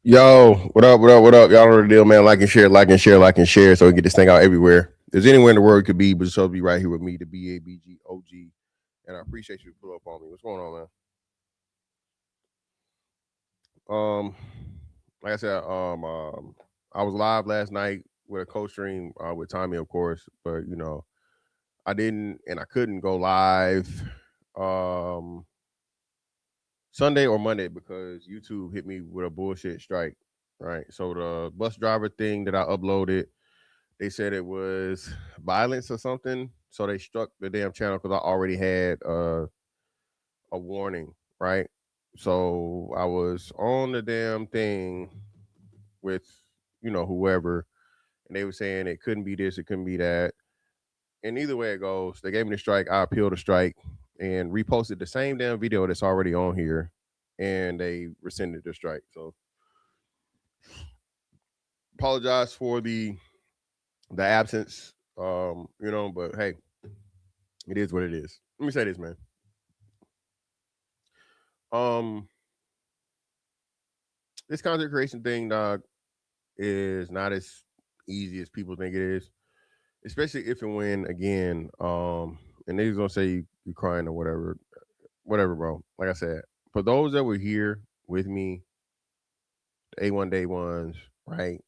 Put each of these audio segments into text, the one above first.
Yo, what up, what up, what up? Y'all know the deal, man. Like and share, like and share, like and share, so we get this thing out everywhere. There's anywhere in the world it could be, but it's supposed to be right here with me, the BABG OG. And I appreciate you to pull up on me. What's going on, man? Um, like I said, I was live last night with a co-stream with Tommy, of course, but I didn't and I couldn't go live Sunday or Monday because YouTube hit me with a bullshit strike. Right. So the bus driver thing that I uploaded, they said it was violence or something. So they struck the damn channel because I already had a warning. Right. So I was on the damn thing with, whoever, and they were saying it couldn't be this, it couldn't be that. And either way it goes, they gave me the strike. I appealed the strike and reposted the same damn video that's already on here, and they rescinded the strike. So apologize for the absence. But hey, it is what it is. Let me say this, man. This content creation thing, dog, is not as easy as people think it is. Especially if and when, again, and they're gonna say you crying or whatever, bro. Like I said, for those that were here with me, the A1 day ones, right?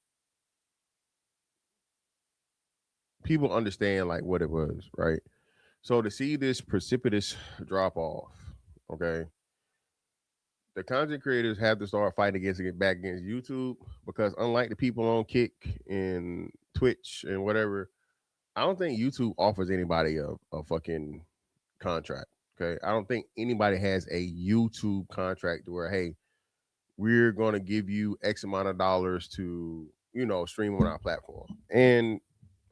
People understand like what it was, right? So to see this precipitous drop off, okay, the content creators have to start fighting against it back against YouTube because unlike the people on Kick and Twitch and whatever, I don't think YouTube offers anybody a fucking contract. Okay. I don't think anybody has a YouTube contract where, hey, we're gonna give you X amount of dollars to, stream on our platform. And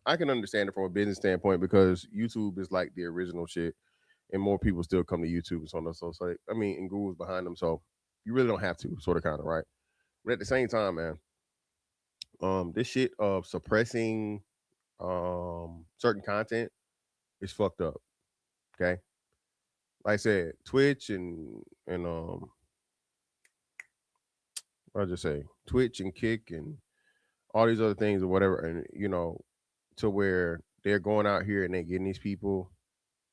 I can understand it from a business standpoint because YouTube is like the original shit and more people still come to YouTube and so on and so forth. I mean, and Google's behind them, so you really don't have to, sort of, kind of, right? But at the same time, man, this shit of suppressing certain content is fucked up. Okay, like I said, Twitch and I'll just say Twitch and Kick and all these other things or whatever, and to where they're going out here and they're getting these people,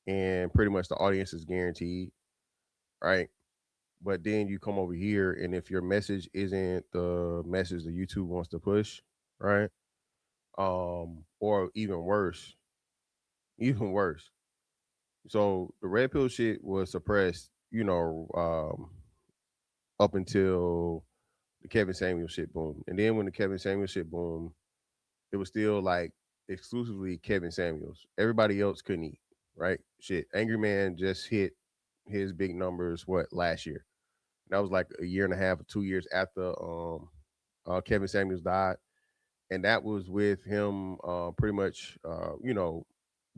and pretty much the audience is guaranteed, right? But then you come over here, and if your message isn't the message that YouTube wants to push, right? Or even worse. So the red pill shit was suppressed, up until the Kevin Samuel shit boomed. And then when the Kevin Samuel shit boomed, it was still like exclusively Kevin Samuels. Everybody else couldn't eat, right? Shit. Angry Man just hit his big numbers last year. That was like a year and a half or 2 years after Kevin Samuels died. And that was with him pretty much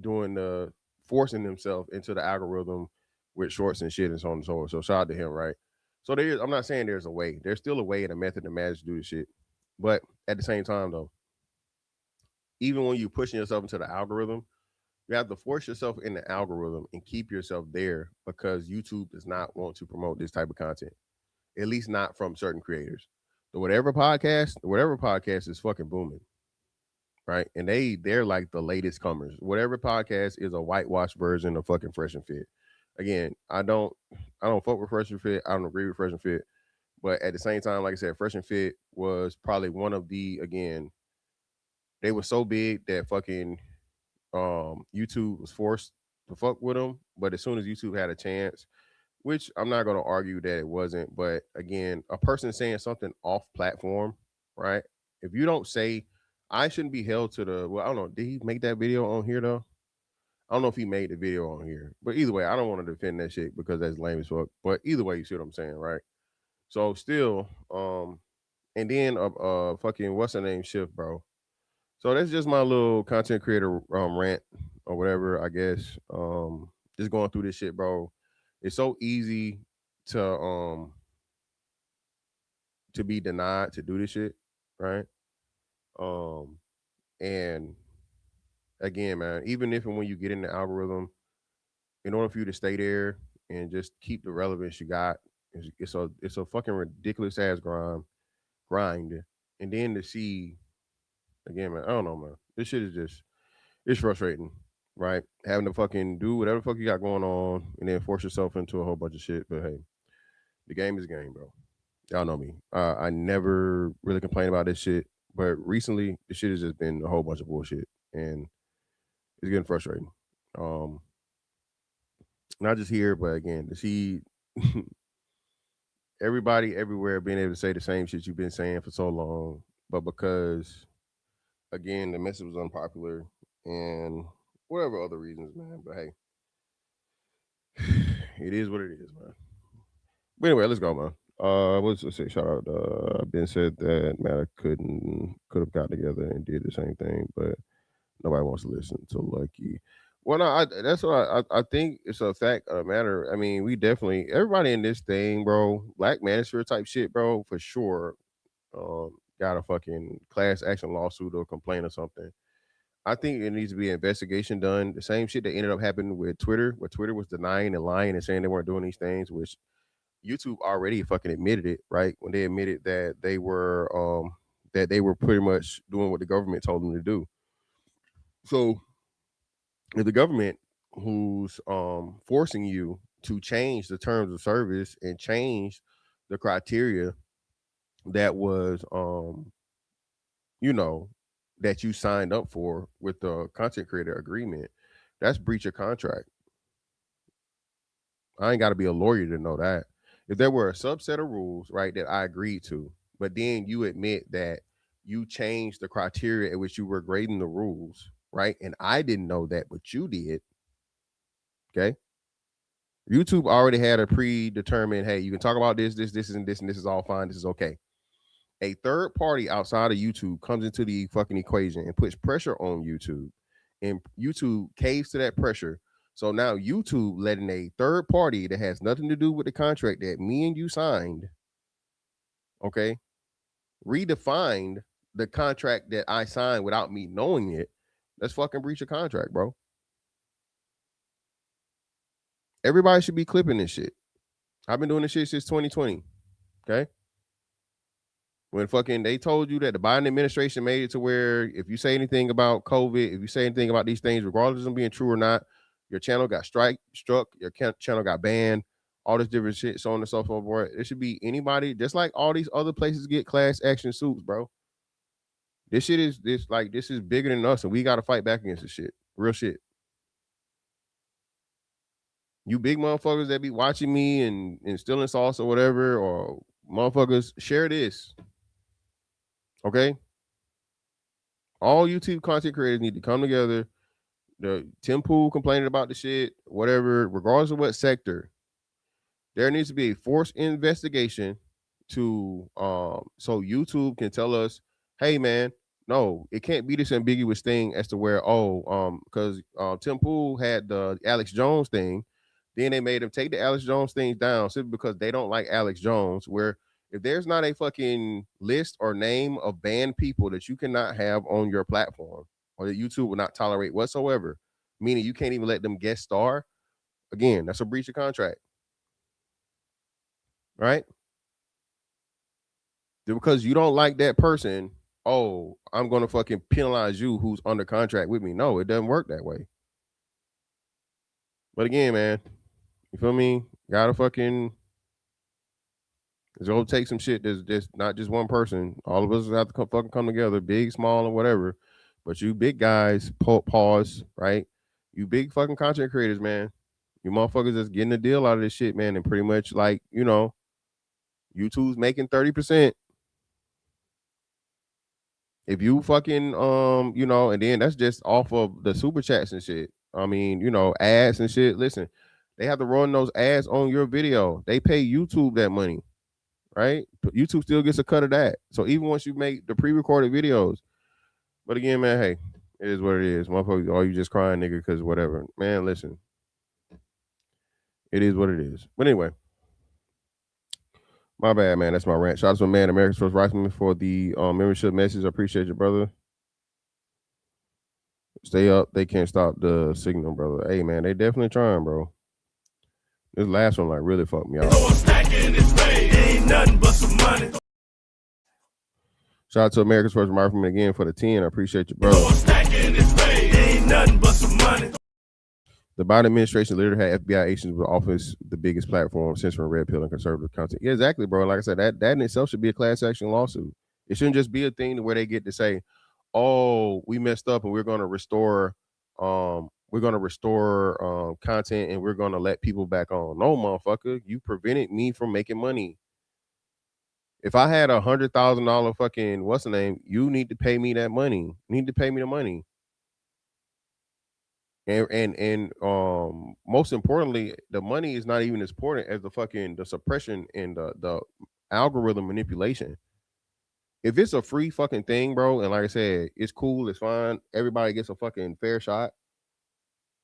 doing the forcing himself into the algorithm with shorts and shit and so on and so forth. So shout out to him, right? So I'm not saying there's a way. There's still a way and a method and manage to do this shit. But at the same time though, even when you're pushing yourself into the algorithm, you have to force yourself in the algorithm and keep yourself there because YouTube does not want to promote this type of content. At least not from certain creators. The whatever podcast is fucking booming. Right? And they're like the latest comers. Whatever podcast is a whitewashed version of fucking Fresh and Fit. Again, I don't fuck with Fresh and Fit. I don't agree with Fresh and Fit. But at the same time, like I said, Fresh and Fit was probably one of the again, they were so big that fucking YouTube was forced to fuck with them. But as soon as YouTube had a chance, which I'm not gonna argue that it wasn't, but again, a person saying something off platform, right? If you don't say I shouldn't be held to the well, I don't know, did he make that video on here though? I don't know if he made the video on here. But either way, I don't want to defend that shit because that's lame as fuck. But either way, you see what I'm saying, right? So still, and then fucking what's her name shift, bro. So that's just my little content creator rant or whatever, I guess. Just going through this shit, bro. It's so easy to be denied to do this shit, right? Um and again, man, even if and when you get in the algorithm, in order for you to stay there and just keep the relevance you got, it's a fucking ridiculous ass grind. And then to see again, man, I don't know, man. This shit is just it's frustrating, right? Having to fucking do whatever the fuck you got going on and then force yourself into a whole bunch of shit. But hey, the game is game, bro. Y'all know me. I never really complain about this shit, but recently the shit has just been a whole bunch of bullshit, and it's getting frustrating. Um, Not just here, but again to see everybody everywhere being able to say the same shit you've been saying for so long, but because again the message was unpopular and whatever other reasons, man. But hey, it is what it is, man. But anyway, let's go, man. Let's say shout out. Ben said that Matter could have got together and did the same thing, but nobody wants to listen to Lucky. Well, no, that's what I think it's a fact of the matter. I mean, we definitely everybody in this thing, bro, black manosphere type shit, bro, for sure. Got a fucking class action lawsuit or complaint or something. I think it needs to be an investigation done. The same shit that ended up happening with Twitter, where Twitter was denying and lying and saying they weren't doing these things, which YouTube already fucking admitted it, right? When they admitted that they were pretty much doing what the government told them to do. So if the government who's forcing you to change the terms of service and change the criteria that was you know that you signed up for with the content creator agreement, that's breach of contract. I ain't got to be a lawyer to know that. If there were a subset of rules, right, that I agreed to, but then you admit that you changed the criteria at which you were grading the rules, right, and I didn't know that, but you did, okay? YouTube already had a predetermined, hey, you can talk about this, and this, and this is all fine. This is okay. A third party outside of YouTube comes into the fucking equation and puts pressure on YouTube, and YouTube caves to that pressure. So now YouTube letting a third party that has nothing to do with the contract that me and you signed, okay, redefined the contract that I signed without me knowing it. That's fucking breach of contract, bro. Everybody should be clipping this shit. I've been doing this shit since 2020. Okay. When fucking they told you that the Biden administration made it to where if you say anything about COVID, if you say anything about these things, regardless of them being true or not, your channel got struck, your channel got banned, all this different shit, so on and so forth. Boy, it should be anybody, just like all these other places get class action suits, bro. This shit is this is bigger than us, and we got to fight back against this shit. Real shit. You big motherfuckers that be watching me and stealing sauce or whatever, or Motherfuckers, share this. Okay? All YouTube content creators need to come together. The Tim Pool complaining about the shit, whatever, regardless of what sector, there needs to be a forced investigation to so YouTube can tell us, hey man, no, it can't be this ambiguous thing as to where because Tim Pool had the Alex Jones thing, then they made him take the Alex Jones things down simply because they don't like Alex Jones. Where if there's not a fucking list or name of banned people that you cannot have on your platform or that YouTube will not tolerate whatsoever, meaning you can't even let them guest star, again, that's a breach of contract. Right? Because you don't like that person, oh, I'm gonna fucking penalize you who's under contract with me. No, it doesn't work that way. But again, man, you feel me? Gotta fucking, it's gonna take some shit that's just not just one person. All of us have to fucking come together, big, small, or whatever. But you big guys, pause, right? You big fucking content creators, man. You motherfuckers that's getting a deal out of this shit, man, and pretty much like, YouTube's making 30%. If you fucking and then that's just off of the super chats and shit. I mean, ads and shit. Listen, they have to run those ads on your video. They pay YouTube that money, right? But YouTube still gets a cut of that. So even once you make the pre-recorded videos, but again, man, hey, it is what it is. Motherfuckers, oh, you just crying, nigga, because whatever. Man, listen, it is what it is. But anyway, my bad, man. That's my rant. Shout out to my man, America's First Rifleman, for the membership message. I appreciate you, brother. Stay up. They can't stop the signal, brother. Hey, man, they definitely trying, bro. This last one, like, really fucked me up. Ain't nothing but some money. Shout out to America's First Rifleman again for the 10. I appreciate you, brother. Ain't nothing but some money. The Biden administration literally had FBI agents with office the biggest platform censoring red pill and conservative content. Yeah, exactly, bro. Like I said, that in itself should be a class action lawsuit. It shouldn't just be a thing where they get to say, oh, we messed up and we're going to restore content and we're going to let people back on. No, motherfucker, you prevented me from making money. If I had $100,000 fucking what's the name, you need to pay me that money. You need to pay me the money. And most importantly, the money is not even as important as the suppression and the algorithm manipulation. If it's a free fucking thing, bro, and like I said, it's cool, it's fine, everybody gets a fucking fair shot,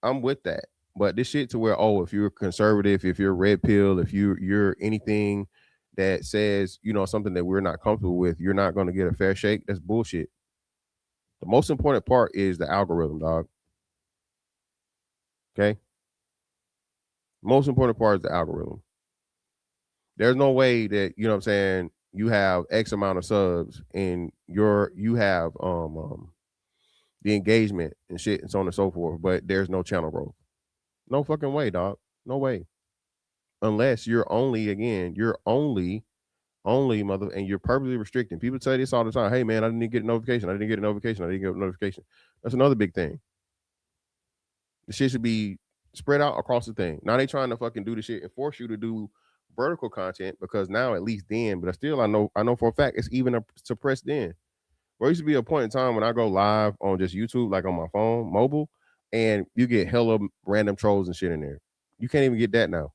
I'm with that. But this shit to where, oh, if you're conservative, if you're red pill, if you're anything that says, something that we're not comfortable with, you're not going to get a fair shake, that's bullshit. The most important part is the algorithm, dog. Okay? Most important part is the algorithm. There's no way that, you know what I'm saying, you have X amount of subs and you have the engagement and shit and so on and so forth, but there's no channel growth. No fucking way, dog. No way. Unless you're only mother, and you're purposely restricting. People say this all the time. Hey man, I didn't get a notification. I didn't get a notification. That's another big thing. The shit should be spread out across the thing. Now they trying to fucking do the shit and force you to do vertical content because now at least then, but still I know for a fact it's even suppressed then. There used to be a point in time when I go live on just YouTube, like on my phone, mobile, and you get hella random trolls and shit in there. You can't even get that now.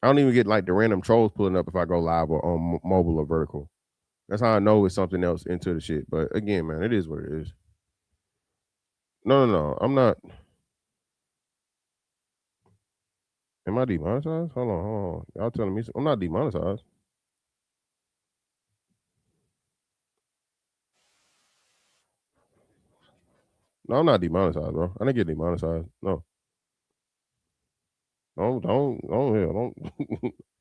I don't even get like the random trolls pulling up if I go live or on mobile or vertical. That's how I know it's something else into the shit. But again, man, it is what it is. No, I'm not. Am I demonetized? Hold on. Y'all telling me I'm not demonetized. No, I'm not demonetized, bro. I didn't get demonetized. No. Don't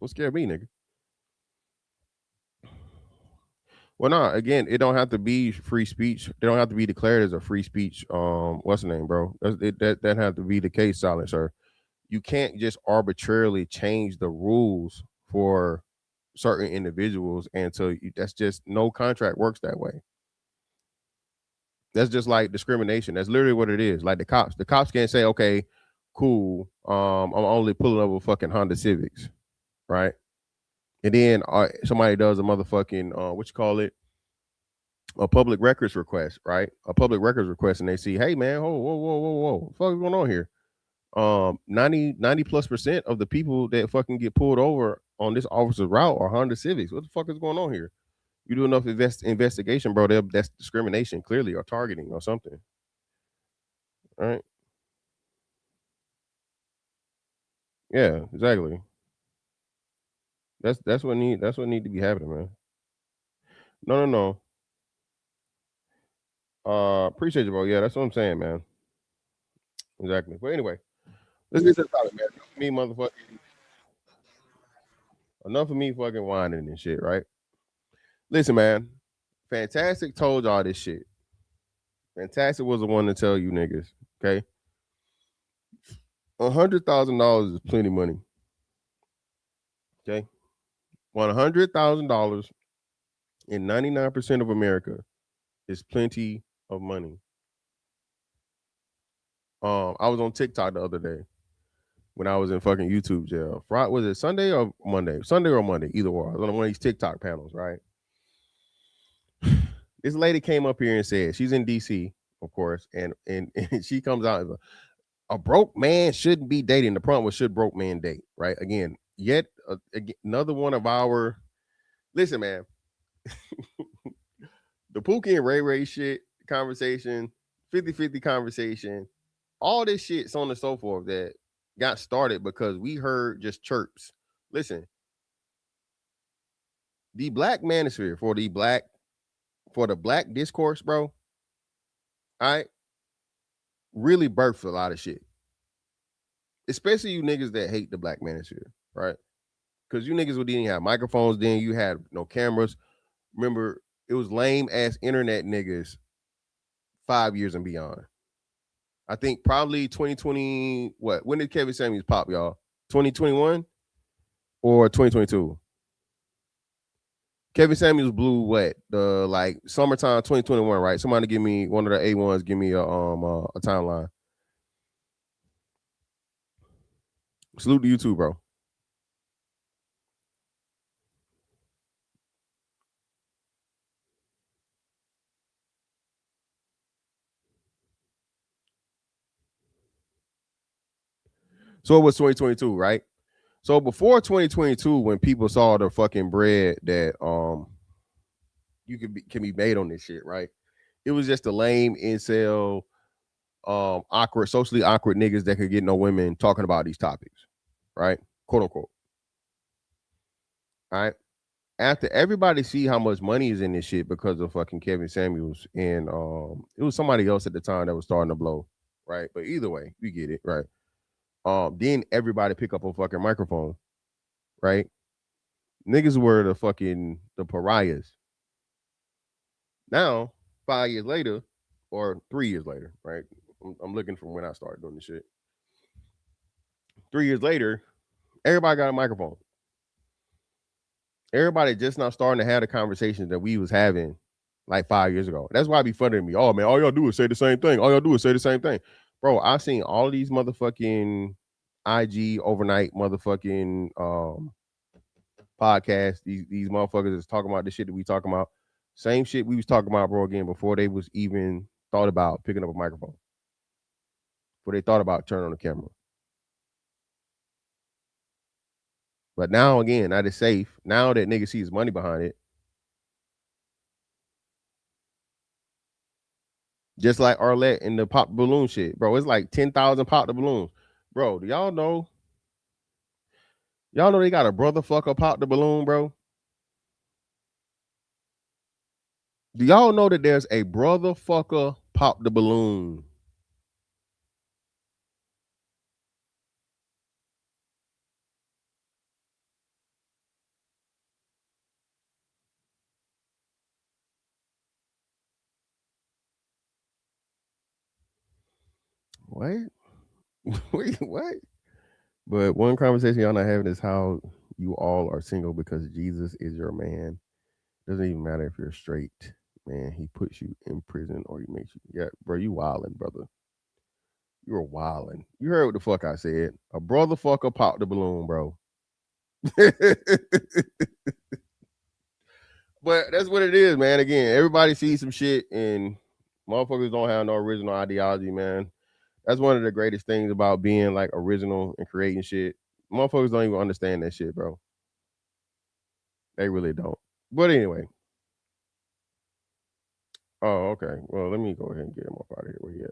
scare me, nigga. Well, no, again, it don't have to be free speech. They don't have to be declared as a free speech. What's the name, bro? That have to be the case, silent, sir. You can't just arbitrarily change the rules for certain individuals, and so that's just no contract works that way. That's just like discrimination. That's literally what it is. Like the cops can't say, okay, cool, I'm only pulling over fucking Honda Civics, right? And then somebody does a motherfucking what you call it, a public records request, right? A public records request, and they see, hey man, whoa, what the fuck is going on here? 90 plus percent of the people that fucking get pulled over on this officer's route are Honda Civics. What the fuck is going on here? You do enough investigation, bro. That's discrimination, clearly, or targeting, or something. All right? Yeah, exactly. That's what need to be happening, man. No. Appreciate you, bro. Yeah, that's what I'm saying, man. Exactly. But anyway, let's get to the topic, man. Enough of me fucking whining and shit, right? Listen, man. Fantastic told y'all this shit. Fantastic was the one to tell you niggas, okay? $100,000 is plenty money. Okay. $100,000 in 99% of America is plenty of money. I was on TikTok the other day when I was in fucking YouTube jail. Was it Sunday or Monday? Sunday or Monday, either or. I was on one of these TikTok panels, right? This lady came up here and said she's in DC, of course, and she comes out as a broke man shouldn't be dating. The prompt was should broke man date, right? Again, another one of our listen, man. The Pookie and Ray shit conversation, 50-50 conversation, all this shit, so on and so forth, that got started because we heard just chirps. Listen, the black manosphere for the black discourse, bro, I really birthed a lot of shit. Especially you niggas that hate the black manosphere, right? Because you niggas didn't have microphones then, you had no cameras. Remember, it was lame ass internet niggas 5 years and beyond. I think probably 2020. What? When did Kevin Samuels pop, y'all? 2021 or 2022? Kevin Samuels blew what? The like summertime 2021, right? Somebody give me one of the A1s. Give me a timeline. Salute to you too, bro. So it was 2022, right? So before 2022, when people saw the fucking bread that can be made on this shit, right? It was just a lame incel, awkward, socially awkward niggas that could get no women talking about these topics, right? Quote unquote. All right. After everybody see how much money is in this shit because of fucking Kevin Samuels and it was somebody else at the time that was starting to blow, right? But either way, we get it, right? Then everybody pick up a fucking microphone, right? Niggas were the pariahs. Now, 5 years later, or 3 years later, right? I'm looking from when I started doing this shit. 3 years later, everybody got a microphone. Everybody just not starting to have the conversations that we was having like 5 years ago. That's why I be funny to me. Oh man, all y'all do is say the same thing. All y'all do is say the same thing. Bro, I've seen all these motherfucking IG overnight motherfucking podcasts. These motherfuckers is talking about the shit that we talking about. Same shit we was talking about, bro, again, before they was even thought about picking up a microphone. Before they thought about turning on the camera. But now again, that is safe. Now that nigga sees money behind it. Just like Arlette and the pop balloon shit, bro. It's like 10,000 pop the balloons. Bro, do y'all know? Y'all know they got a brother fucker pop the balloon, bro? Do y'all know that there's a brother fucker pop the balloon? What? Wait, what? But one conversation y'all not having is how you all are single because Jesus is your man. Doesn't even matter if you're straight, man. He puts you in prison or he makes you. Yeah, bro, you wildin', brother. You're wildin'. You heard what the fuck I said. A brother fucker popped the balloon, bro. But that's what it is, man. Again, everybody sees some shit and motherfuckers don't have no original ideology, man. That's one of the greatest things about being like original and creating shit. Motherfuckers don't even understand that shit, bro. They really don't. But anyway. Oh, okay. Well, let me go ahead and get him up out of here. Where he at?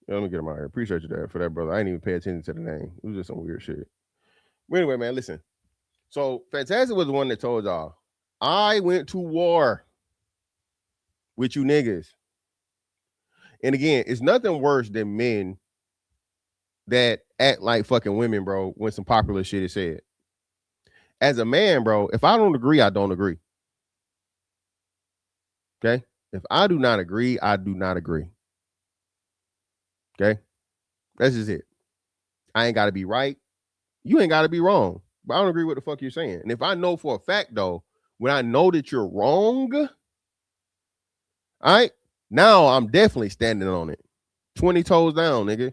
Yeah, let me get him out here. Appreciate you for that, brother. I didn't even pay attention to the name. It was just some weird shit. But anyway, man, listen. So Fantastic was the one that told y'all, I went to war with you niggas. And again, it's nothing worse than men that act like fucking women, bro, when some popular shit is said. As a man, bro, if I don't agree, I don't agree. Okay? If I do not agree, I do not agree. Okay? That's just it. I ain't got to be right. You ain't got to be wrong. But I don't agree with the fuck you're saying. And if I know for a fact, though, when I know that you're wrong, all right, now I'm definitely standing on it. 20 toes down, nigga.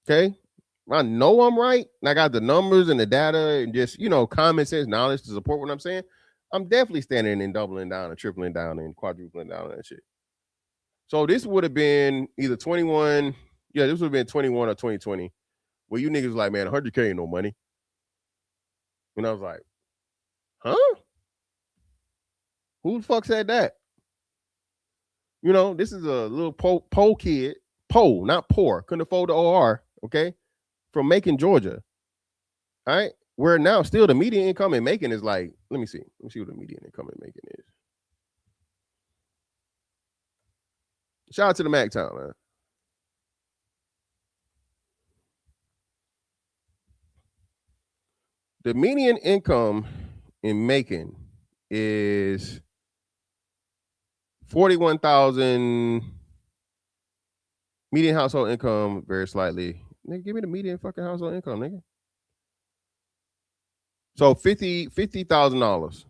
Okay? I know I'm right. And I got the numbers and the data and just, common sense knowledge to support what I'm saying. I'm definitely standing and doubling down and tripling down and quadrupling down on that shit. So this would have been either 21. Yeah, this would have been 21 or 2020. Where you niggas was like, man, 100K ain't no money. And I was like, huh? Who the fuck said that? This is a little poor kid. Poor, not poor. Couldn't afford the OR, okay? From Macon, Georgia. All right? Where now still the median income in Macon is like, let me see. Let me see what the median income in Macon is. Shout out to the MacTown, man. The median income in Macon is 41,000. Median household income very slightly. Nigga, give me the median fucking household income, nigga. So $50,000.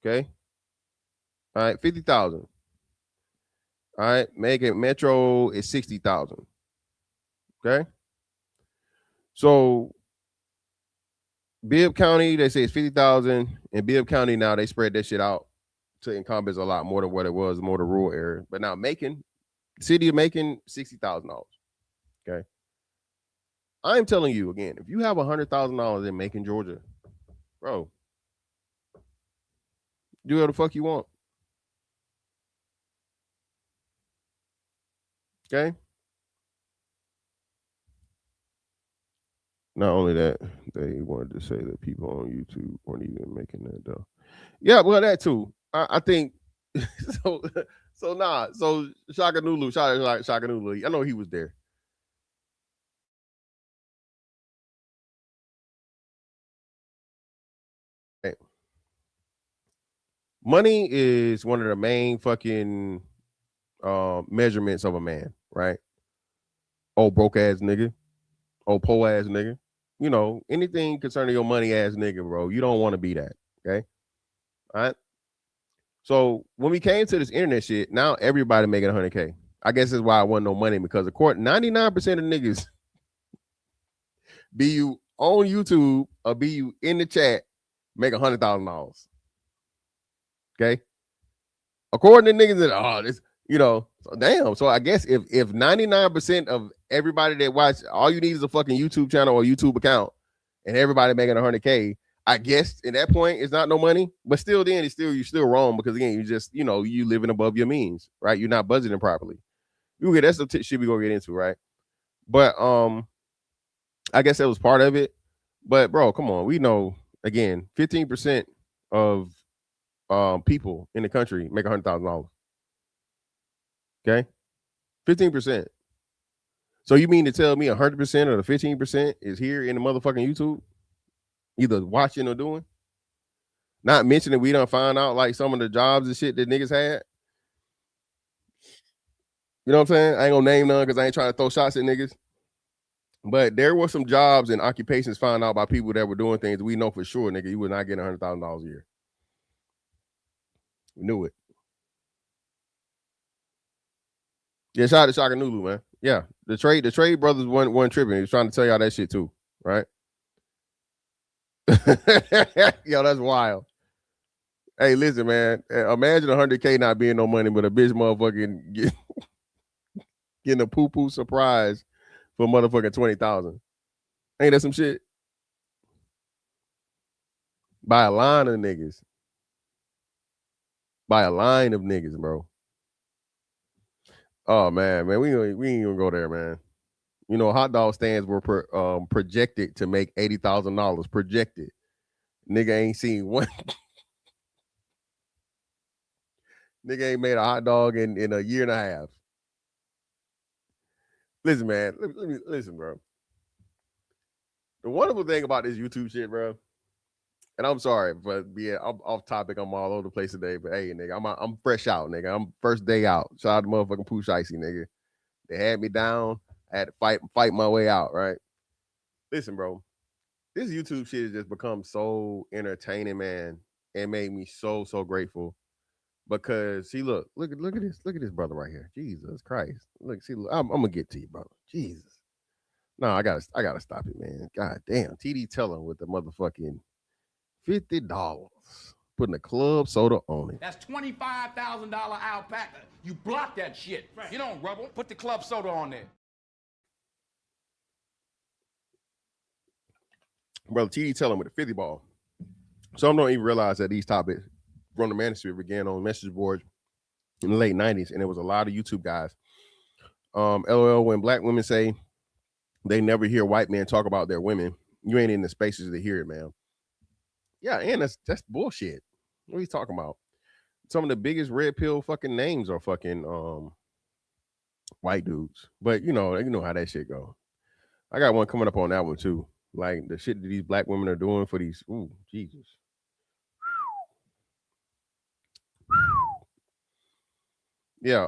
Okay. All right, 50,000. All right, Macon Metro is 60,000. Okay. So Bibb County, they say it's 50,000. In Bibb County now, they spread that shit out to encompass a lot more than what it was, more the rural area. But now Macon, city of Macon, $60,000. Okay. I'm telling you again, if you have $100,000 in Macon, Georgia, bro, do whatever the fuck you want. Okay. Not only that, they wanted to say that people on YouTube weren't even making that though. Yeah, well, that too. I think so. So Shaka Nulu, Shaka Nulu. I know he was there. Hey. Money is one of the main fucking measurements of a man, right? Oh, broke ass nigga. Oh, poor ass nigga. Anything concerning your money ass nigga, bro. You don't want to be that. Okay. All right. So when we came to this internet shit, now everybody making 100K. I guess that's why I want no money because according 99% of niggas, be you on YouTube or be you in the chat, make $100,000. Okay. According to niggas that this, so damn. So I guess if 99% of everybody that watch, all you need is a fucking YouTube channel or YouTube account, and everybody making 100K, I guess at that point it's not no money. But still, then you're still wrong because again, you just you living above your means, right? You're not budgeting properly. That's the shit we gonna get into, right? But I guess that was part of it. But bro, come on, we know again, 15% of people in the country make $100,000. Okay, 15%. So you mean to tell me 100% of the 15% is here in the motherfucking YouTube, either watching or doing? Not mentioning we done find out like some of the jobs and shit that niggas had. You know what I'm saying? I ain't gonna name none because I ain't trying to throw shots at niggas. But there were some jobs and occupations found out by people that were doing things we know for sure, nigga, you would not get $100,000 a year. We knew it. Yeah, shout out to Shaka Nulu, man. Yeah, the trade brothers one tripping. He was trying to tell y'all that shit too, right? Yo, that's wild. Hey, listen, man. Imagine 100K not being no money, but a bitch motherfucking getting a poo poo surprise for motherfucking 20,000. Ain't that some shit? By a line of niggas. By a line of niggas, bro. Oh man, we ain't even go there, man. You know, hot dog stands were projected to make $80,000. Projected. Nigga ain't seen one. Nigga ain't made a hot dog in a year and a half. Listen, man. Let me listen, bro. The wonderful thing about this YouTube shit, bro. And I'm sorry, but yeah, I'm off topic. I'm all over the place today. But hey, nigga, I'm fresh out, nigga. I'm first day out. Shout out to motherfucking Pooh Shicey, nigga. They had me down. I had to fight my way out, right? Listen, bro. This YouTube shit has just become so entertaining, man, and made me so grateful. Because see, look at this brother right here. Jesus Christ. Look, see, look, I'm gonna get to you, brother. Jesus. No, I gotta stop it, man. God damn. TD Teller with the motherfucking $50. Putting a club soda on it. That's $25,000 alpaca. You block that shit. Right. You don't rubble. Put the club soda on there. Brother TD Teller with the 50 ball. Some don't even realize that these topics from the manosphere began on message boards in the late 90s, and there was a lot of YouTube guys. LOL, when black women say they never hear white men talk about their women, you ain't in the spaces to hear it, man. Yeah, and that's bullshit. What are you talking about? Some of the biggest red pill fucking names are fucking white dudes. But you know how that shit go. I got one coming up on that one too. Like the shit that these black women are doing for these. Ooh, Jesus. Yeah,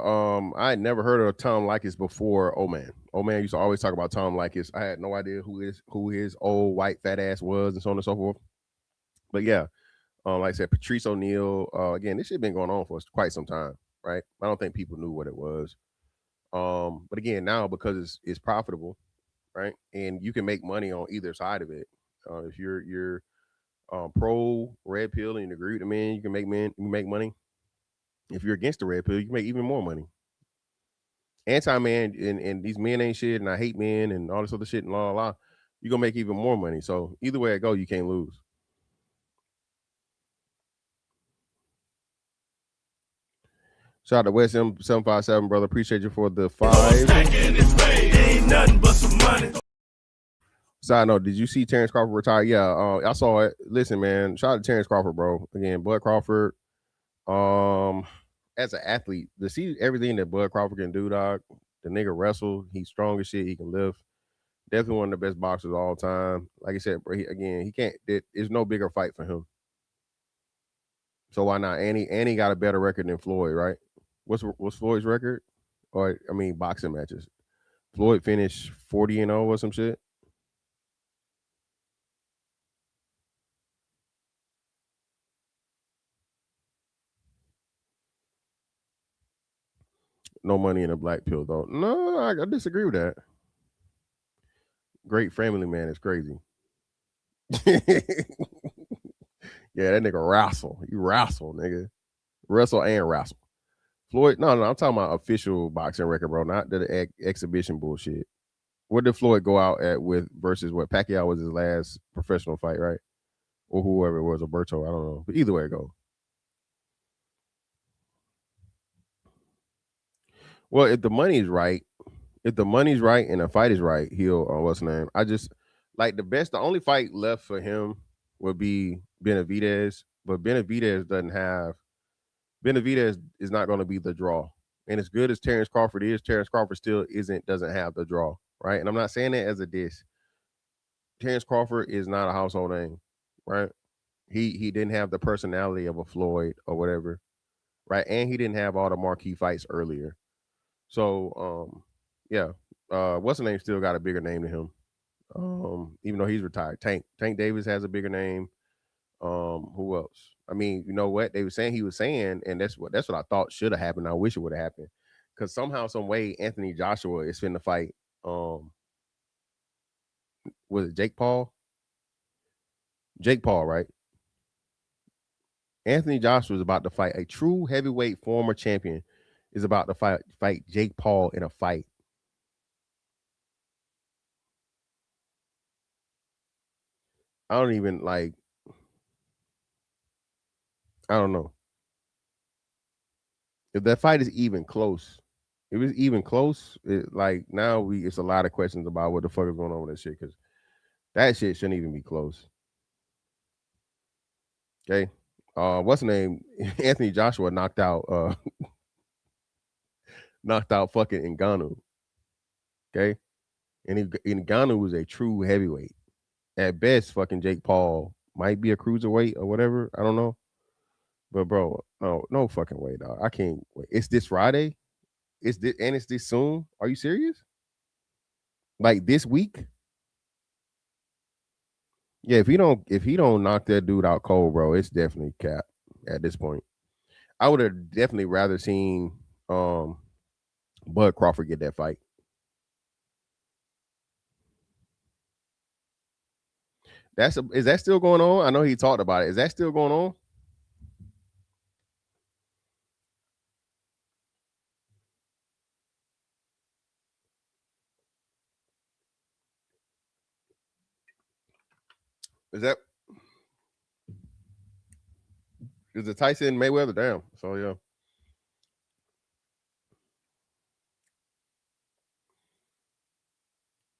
I had never heard of Tom Likas before. Oh man used to always talk about Tom Likas. I had no idea who his old white fat ass was, and so on and so forth. But yeah, like I said, Patrice O'Neal. Again, this shit been going on for quite some time, right? I don't think people knew what it was. But again, now because it's profitable, right, and you can make money on either side of it. If you're pro red pill and you agree with the man, you can make money. If you're against the red pill, you can make even more money. Anti-man and these men ain't shit, and I hate men and all this other shit and la. You're gonna make even more money. So either way it go, you can't lose. Shout out to West M757, brother. Appreciate you for the 5. Ain't nothing but some money. Side note, did you see Terrence Crawford retire? Yeah, I saw it. Listen, man, shout out to Terrence Crawford, bro. Again, Bud Crawford. As an athlete, to see everything that Bud Crawford can do, dog. The nigga wrestle. He's strong as shit. He can lift. Definitely one of the best boxers of all time. Like I said, bro, he can't. There's no bigger fight for him. So why not? And he got a better record than Floyd, right? What's Floyd's record? Or I mean, boxing matches. Floyd finished 40-0 or some shit. No money in a black pill, though. No, I disagree with that. Great family man is crazy. Yeah, that nigga wrestle. You wrestle, nigga. Wrestle and wrestle. Floyd, no, I'm talking about official boxing record, bro, not the exhibition bullshit. What did Floyd go out at with versus what Pacquiao was his last professional fight, right? Or whoever it was, Alberto, I don't know. But either way it go. Well, if the money's right and the fight is right, he'll what's the name? I just like the only fight left for him would be Benavidez, but Benavidez is not going to be the draw. And as good as Terrence Crawford is, Terrence Crawford still doesn't have the draw, right? And I'm not saying that as a diss. Terrence Crawford is not a household name, right? He didn't have the personality of a Floyd or whatever, right? And he didn't have all the marquee fights earlier. So, yeah, what's the name still got a bigger name than him. Even though he's retired. Tank Davis has a bigger name. Who else? I mean, you know what they were saying? He was saying, and that's what I thought should have happened. I wish it would have happened. because somehow, some way, Anthony Joshua is finna fight. Was it Jake Paul? Jake Paul, right? Anthony Joshua is about to fight a true heavyweight former champion. Is about to fight Jake Paul in a fight. I don't even like. I don't know if that fight is even close. If it's even close, like now it's a lot of questions about what the fuck is going on with that shit because that shit shouldn't even be close. Okay, what's the name? Anthony Joshua knocked out fucking Ngannou. Okay, and Ngannou was a true heavyweight. At best, fucking Jake Paul might be a cruiserweight or whatever. I don't know. But bro, no fucking way, dog. I can't wait. It's this Friday. It's this soon. Are you serious? Like this week? Yeah, if he don't knock that dude out cold, bro, it's definitely cap at this point. I would have definitely rather seen Bud Crawford get that fight. Is that still going on? I know he talked about it. Is that still going on? Is the Tyson Mayweather? Damn. So yeah.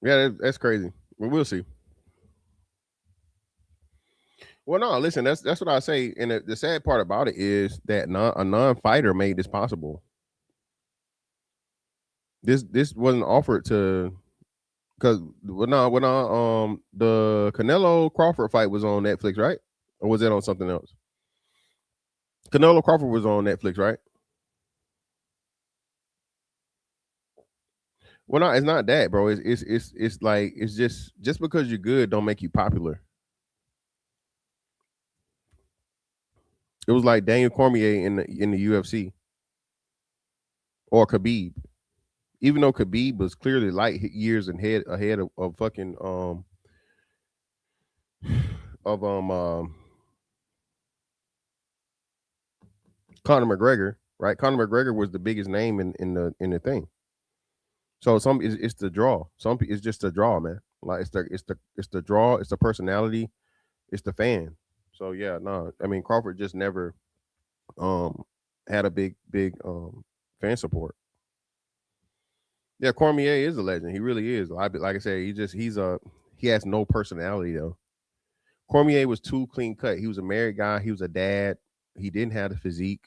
Yeah, that's crazy. We'll see. Well, no, listen, that's what I say. And the sad part about it is that a non-fighter made this possible. This wasn't offered to because when the Canelo Crawford fight was on Netflix, right? Or was it on something else? Canelo Crawford was on Netflix, right? Well, no, it's not that, bro. It's like it's just because you're good don't make you popular. It was like Daniel Cormier in the UFC or Khabib. Even though Khabib was clearly light years ahead of fucking of Conor McGregor, right? Conor McGregor was the biggest name in the thing. So it's the draw. It's just the draw, man. Like it's the draw. It's the personality. It's the fan. So yeah, no. I mean Crawford just never um had a big fan support. Yeah, Cormier is a legend. He really is. Like I said, he has no personality though. Cormier was too clean cut. He was a married guy. He was a dad. He didn't have the physique.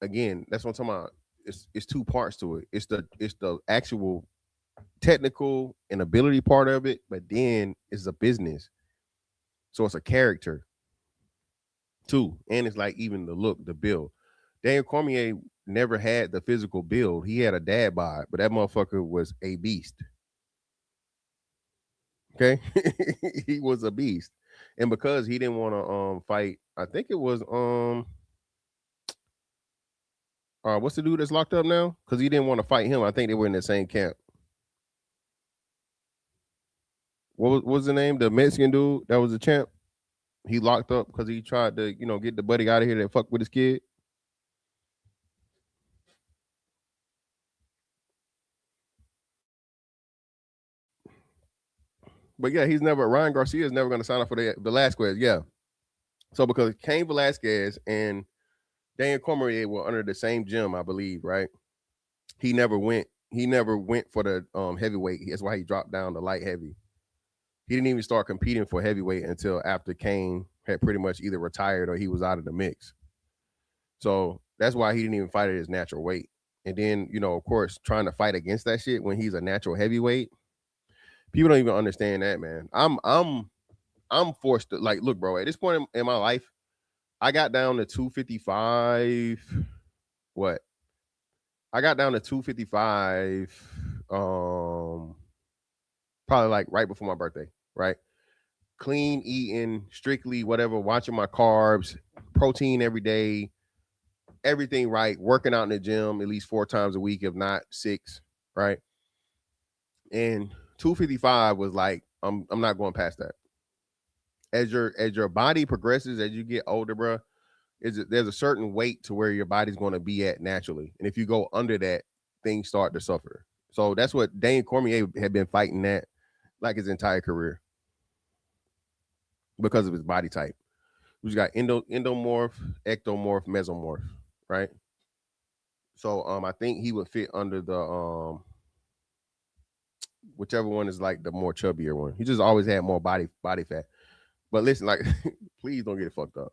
Again, that's what I'm talking about. It's two parts to it. It's the actual technical and ability part of it, but then it's a business. So it's a character too. And it's like even the look, the build. Daniel Cormier never had the physical build. He had a dad bod, but that motherfucker was a beast. Okay. He was a beast. And because he didn't want to fight, I think it was what's the dude that's locked up now? Because he didn't want to fight him. I think they were in the same camp. What was the name? The Mexican dude that was the champ. He locked up because he tried to, get the buddy out of here that fucked with his kid. But yeah, Ryan Garcia is never going to sign up for the Velasquez. Yeah. So because Cain Velasquez and Dan Cormier were under the same gym, I believe, right? He never went. He never went for the heavyweight. That's why he dropped down to light heavy. He didn't even start competing for heavyweight until after Cain had pretty much either retired or he was out of the mix. So that's why he didn't even fight at his natural weight. And then, of course, trying to fight against that shit when he's a natural heavyweight, people don't even understand that, man. I'm forced to like look, bro. At this point in my life, I got down to 255. What? I got down to 255. Probably like right before my birthday, right? Clean eating, strictly whatever, watching my carbs, protein every day, everything right, working out in the gym at least 4 times a week, if not 6, right? And 255 was like, I'm not going past that. As your body progresses, as you get older, bro, there's a certain weight to where your body's going to be at naturally, and if you go under that, things start to suffer. So that's what Dane Cormier had been fighting that like his entire career because of his body type. We got endomorph, ectomorph, mesomorph, right? So I think he would fit under the whichever one is like the more chubbier one. He just always had more body fat. But listen, like, please don't get it fucked up.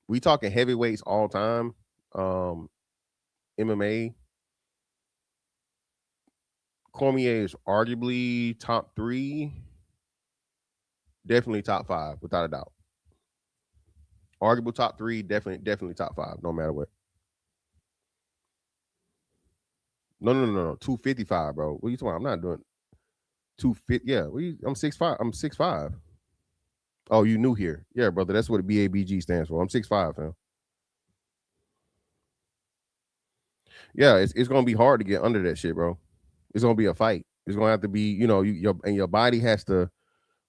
We talking heavyweights all time. MMA. Cormier is arguably top 3, definitely top 5, without a doubt. Arguable top 3, definitely top 5, no matter what. No. 255, bro. What are you talking about? I'm not doing 250. Yeah, I'm 6'5". I'm 6'5". Oh, you new here? Yeah, brother. That's what BABG stands for. I'm 6'5", fam. Yeah, it's gonna be hard to get under that shit, bro. It's gonna be a fight. It's gonna have to be, your body has to,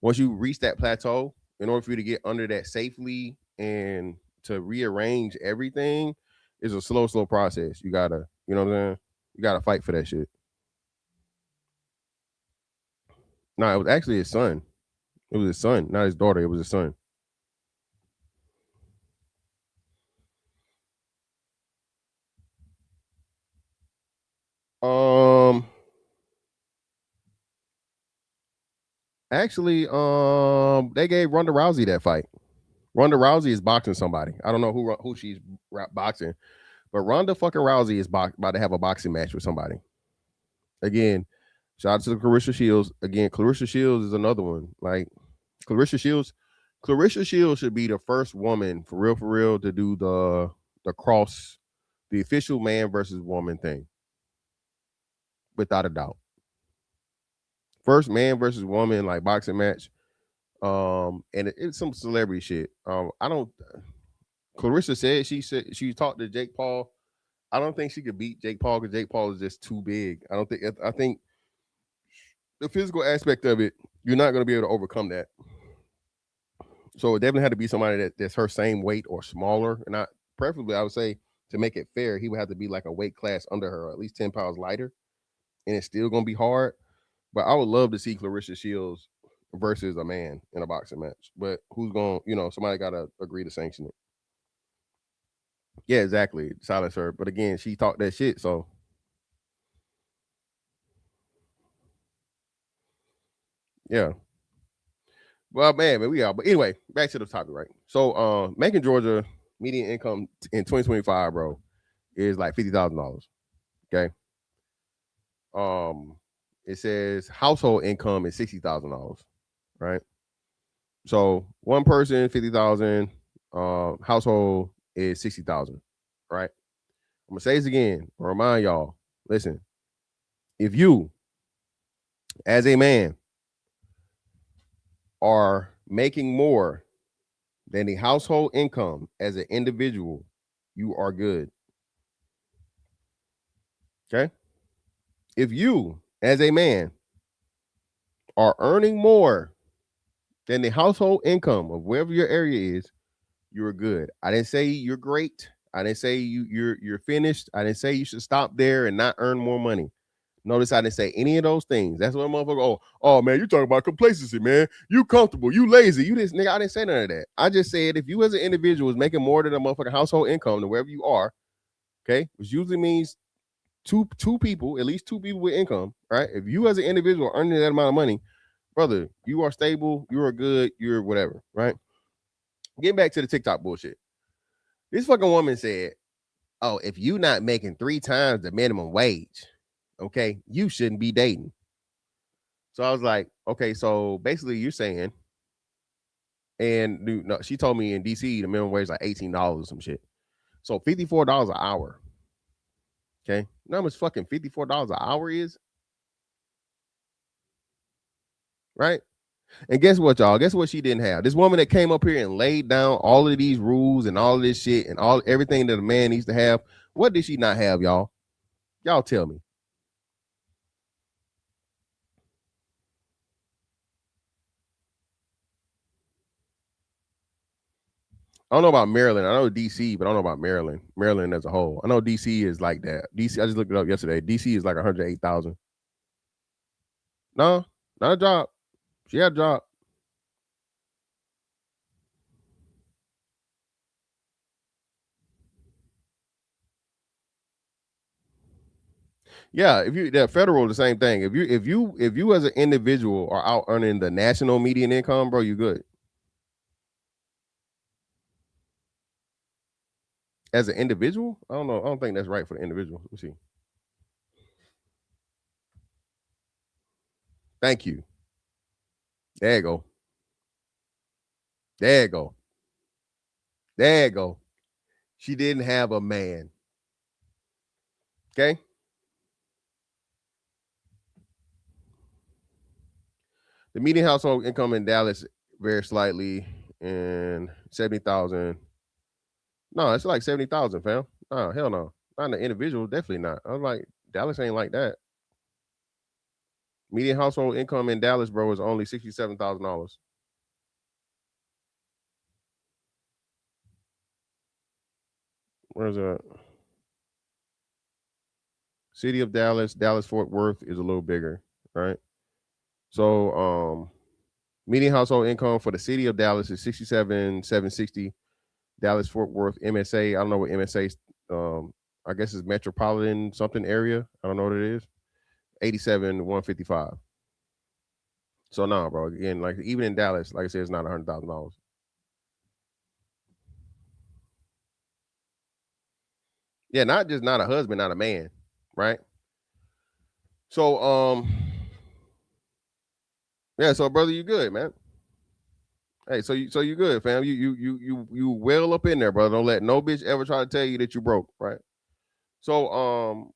once you reach that plateau, in order for you to get under that safely and to rearrange everything, is a slow process. You gotta, you know what I'm saying? You gotta fight for that shit. No, it was actually his son. It was his son, not his daughter. It was his son. Um, Actually, they gave Ronda Rousey that fight. Ronda Rousey is boxing somebody. I don't know who she's boxing, but Ronda fucking Rousey is about to have a boxing match with somebody. Again, shout out to Clarissa Shields. Again, Clarissa Shields is another one. Like Clarissa Shields should be the first woman for real to do the cross, the official man versus woman thing, without a doubt. First man versus woman like boxing match. And it's some celebrity shit. I don't. Clarissa said she talked to Jake Paul. I don't think she could beat Jake Paul because Jake Paul is just too big. I don't think. I think the physical aspect of it, you're not going to be able to overcome that. So it definitely had to be somebody that's her same weight or smaller. And preferably, I would say, to make it fair, he would have to be like a weight class under her, or at least 10 pounds lighter. And it's still going to be hard. But I would love to see Clarissa Shields versus a man in a boxing match. But who's going to, somebody got to agree to sanction it. Yeah, exactly. Silence her. But again, she talked that shit. So, yeah. Well, man, we are. But anyway, back to the topic, right? So, Macon, Georgia, median income in 2025, bro, is like $50,000. Okay. It says household income is $60,000, right? So one person 50,000, household is 60,000, right? I'm gonna say this again. I remind y'all. Listen, if you, as a man, are making more than the household income as an individual, you are good. Okay. If you, as a man, are earning more than the household income of wherever your area is, you're good. I didn't say you're great. I didn't say you're finished. I didn't say you should stop there and not earn more money. Notice I didn't say any of those things. That's what motherfucker. Oh man, you talking about complacency, man. You comfortable, you lazy, you this nigga. I didn't say none of that. I just said if you as an individual is making more than a motherfucking household income to wherever you are, okay, which usually means two people, at least two people with income, right? If you as an individual are earning that amount of money, brother, you are stable, you are good, you're whatever, right? Getting back to the TikTok bullshit. This fucking woman said, "Oh, if you not making 3 times the minimum wage, okay, you shouldn't be dating." So I was like, okay, so basically you're saying, and no, she told me in DC the minimum wage is like $18 or some shit. So $54 an hour. Okay. You know how much fucking $54 an hour is? Right? And guess what, y'all? Guess what she didn't have? This woman that came up here and laid down all of these rules and all of this shit and all everything that a man needs to have. What did she not have, y'all? Y'all tell me. I don't know about Maryland. I know DC, but I don't know about Maryland. Maryland as a whole. I know DC is like that. DC, I just looked it up yesterday. DC is like 108,000. No, not a job. She had a job. Yeah, if you that federal, the same thing. If you as an individual are out earning the national median income, bro, you good. As an individual, I don't know. I don't think that's right for the individual. Let me see. Thank you. There you go. There you go. There you go. She didn't have a man. Okay. The median household income in Dallas varies slightly in 70,000. No, it's like 70,000, fam. No, hell no. Not an individual, definitely not. I was like, Dallas ain't like that. Median household income in Dallas, bro, is only $67,000. Where's that? City of Dallas, Dallas Fort Worth is a little bigger, right? So median household income for the city of Dallas is 67,760. Dallas Fort Worth MSA. I don't know what MSA. I guess it's metropolitan something area. I don't know what it is. 87,155. So no, bro. Again, like even in Dallas, like I said, it's not $100,000. Yeah, not just not a husband, not a man, right? So yeah. So brother, you good, man? Hey, so you good, fam? You well up in there, brother. Don't let no bitch ever try to tell you that you broke, right? So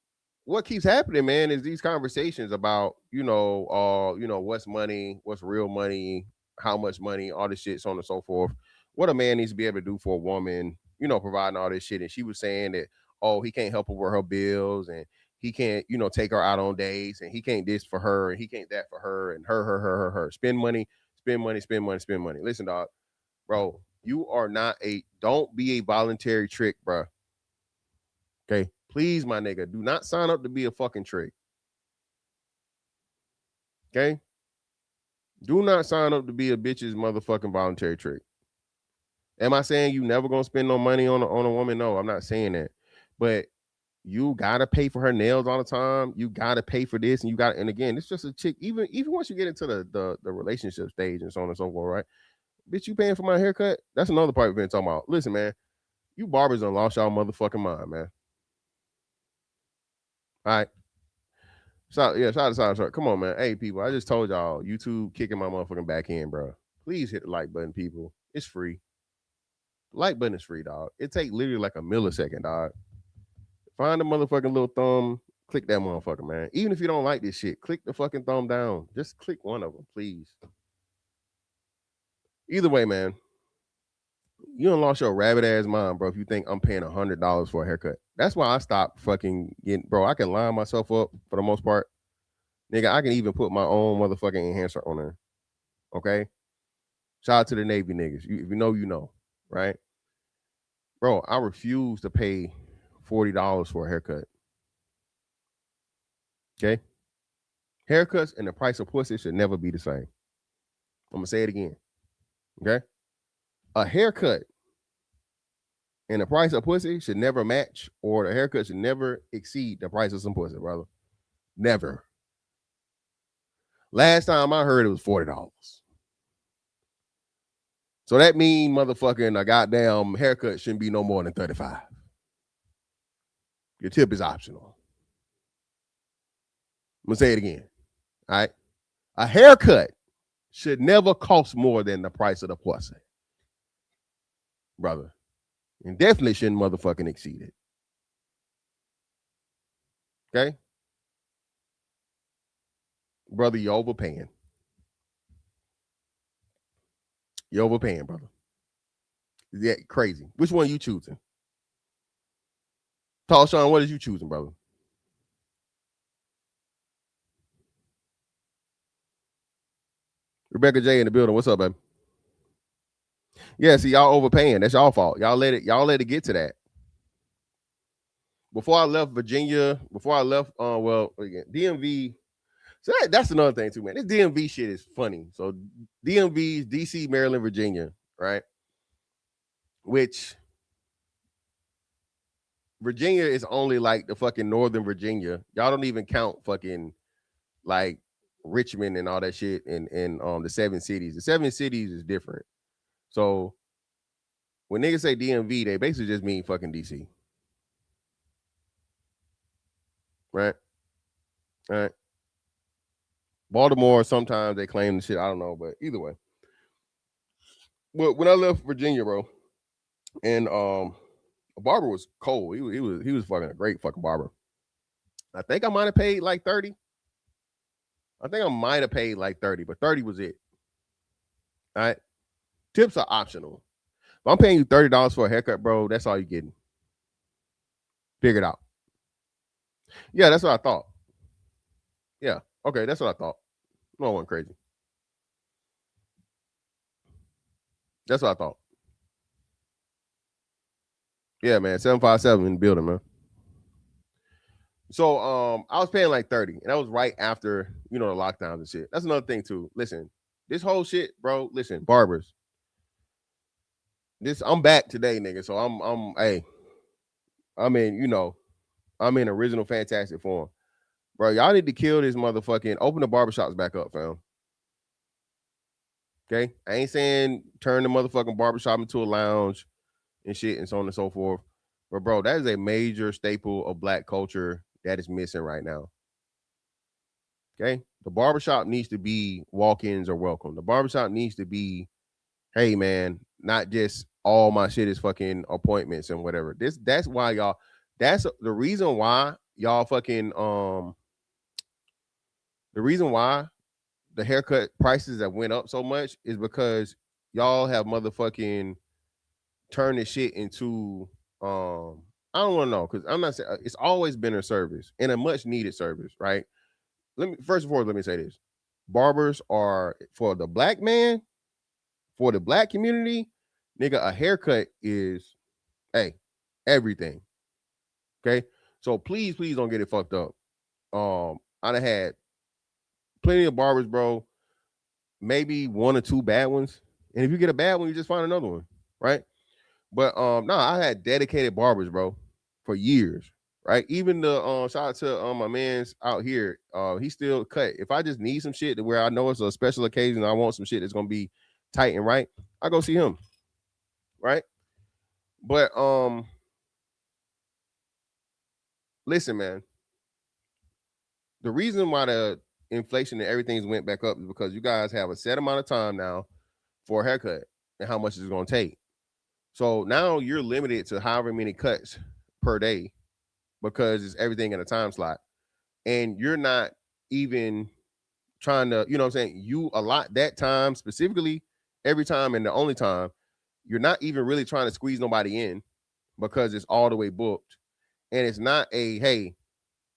what keeps happening, man, is these conversations about, what's money, what's real money, how much money, all this shit, so on and so forth. What a man needs to be able to do for a woman, providing all this shit. And she was saying that, oh, he can't help her with her bills and he can't, take her out on dates and he can't this for her and he can't that for her and her. Spend money, spend money, spend money, spend money. Listen, dog, bro, you are not don't be a voluntary trick, bro. Okay. Please, my nigga, do not sign up to be a fucking trick. Okay. Do not sign up to be a bitch's motherfucking voluntary trick. Am I saying you never gonna spend no money on a woman? No, I'm not saying that. But you gotta pay for her nails all the time. You gotta pay for this, and you got. And again, it's just a chick. Even once you get into the relationship stage and so on and so forth, right? Bitch, you paying for my haircut? That's another part we've been talking about. Listen, man, you barbers done lost y'all motherfucking mind, man. All right. Shout out. Come on, man. Hey, people, I just told y'all, YouTube kicking my motherfucking back end, bro. Please hit the like button, people. It's free. The like button is free, dog. It take literally like a millisecond, dog. Find the motherfucking little thumb. Click that motherfucker, man. Even if you don't like this shit, click the fucking thumb down. Just click one of them, please. Either way, man, you done lost your rabbit ass mind, bro. If you think I'm paying $100 for a haircut, that's why I stopped fucking getting, bro. I can line myself up for the most part. Nigga, I can even put my own motherfucking enhancer on there. Okay. Shout out to the Navy niggas. If you know, you know, right? Bro, I refuse to pay $40 for a haircut. Okay. Haircuts and the price of pussy should never be the same. I'm gonna say it again. Okay. A haircut and the price of pussy should never match, or the haircut should never exceed the price of some pussy, brother. Never. Last time I heard it was $40. So that mean motherfucking a goddamn haircut shouldn't be no more than 35. Your tip is optional. I'm gonna say it again. All right. A haircut should never cost more than the price of the pussy, brother. And definitely shouldn't motherfucking exceed it. Okay? Brother, you're overpaying. You're overpaying, brother. Yeah, crazy. Which one you choosing? Tall Sean, what is you choosing, brother? Rebecca J in the building. What's up, baby? Yeah, see, y'all overpaying. That's y'all fault. Y'all let it get to that. Before I left Virginia, again, DMV. So that's another thing too, man. This DMV shit is funny. So DMV, DC, Maryland, Virginia, right? Which Virginia is only like the fucking Northern Virginia. Y'all don't even count fucking like Richmond and all that shit and the 7 cities. The 7 cities is different. So when niggas say DMV, they basically just mean fucking DC. Right? All right. Baltimore, sometimes they claim the shit. I don't know, but either way. Well, when I left Virginia, bro, and a barber was cold. He was fucking a great fucking barber. I think I might have paid like 30. I think I might have paid like 30, but 30 was it. All right. Tips are optional. If I'm paying you $30 for a haircut, bro, that's all you're getting. Figure it out. Yeah, that's what I thought. Yeah. Okay, that's what I thought. No one crazy. That's what I thought. Yeah, man. 757 in the building, man. So I was paying like 30, and that was right after, the lockdowns and shit. That's another thing too. Listen, this whole shit, bro. Listen, barbers. I'm back today, nigga. So I'm in original fantastic form. Bro, y'all need to kill this motherfucking open the barbershops back up, fam. Okay? I ain't saying turn the motherfucking barbershop into a lounge and shit and so on and so forth. But bro, that is a major staple of black culture that is missing right now. Okay? The barbershop needs to be walk-ins or welcome. The barbershop needs to be, hey man, not just all my shit is fucking appointments and whatever. That's why y'all, that's the reason why y'all fucking the reason why the haircut prices that went up so much is because y'all have motherfucking turned this shit into I don't want to know, because I'm not saying it's always been a service and a much needed service, right? First and foremost, let me say this. Barbers are, for the black man, for the black community, nigga, a haircut is, hey, everything. Okay? So please don't get it fucked up. I done had plenty of barbers, bro. Maybe 1 or 2 bad ones. And if you get a bad one, you just find another one, right? But no, I had dedicated barbers, bro, for years, right? Even the shout out to my man's out here. He still cut. If I just need some shit to where I know it's a special occasion, I want some shit that's gonna be tight and right, I go see him. Right? But listen, man. The reason why the inflation and everything's went back up is because you guys have a set amount of time now for a haircut and how much it's gonna take. So now you're limited to however many cuts per day because it's everything in a time slot. And you're not even trying to, you know what I'm saying? You allot that time specifically every time, and the only time you're not even really trying to squeeze nobody in because it's all the way booked. And it's not a, hey,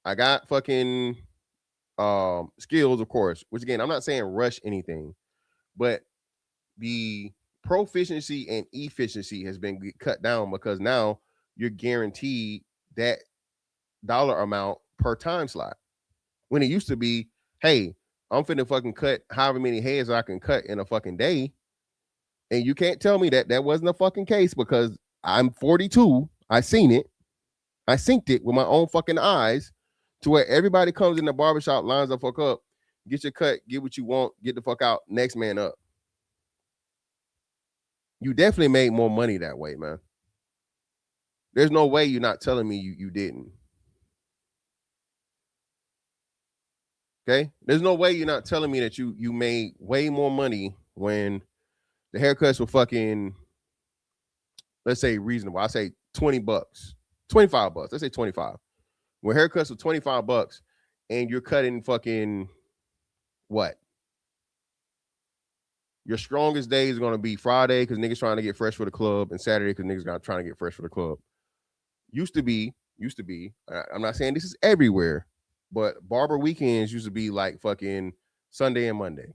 I got fucking skills, of course, which again, I'm not saying rush anything, but the proficiency and efficiency has been cut down because now you're guaranteed that dollar amount per time slot. When it used to be, hey, I'm finna fucking cut however many heads I can cut in a fucking day. And you can't tell me that wasn't a fucking case because I'm 42. I seen it. I synced it with my own fucking eyes to where everybody comes in the barbershop, lines the fuck up, get your cut, get what you want, get the fuck out, next man up. You definitely made more money that way, man. There's no way you're not telling me you didn't. Okay? There's no way you're not telling me that you made way more money when the haircuts were fucking, let's say reasonable. I say $20, $25. Let's say 25. When haircuts were $25 and you're cutting fucking what? Your strongest day is gonna be Friday because niggas trying to get fresh for the club, and Saturday because niggas got trying to get fresh for the club. Used to be. I'm not saying this is everywhere, but barber weekends used to be like fucking Sunday and Monday.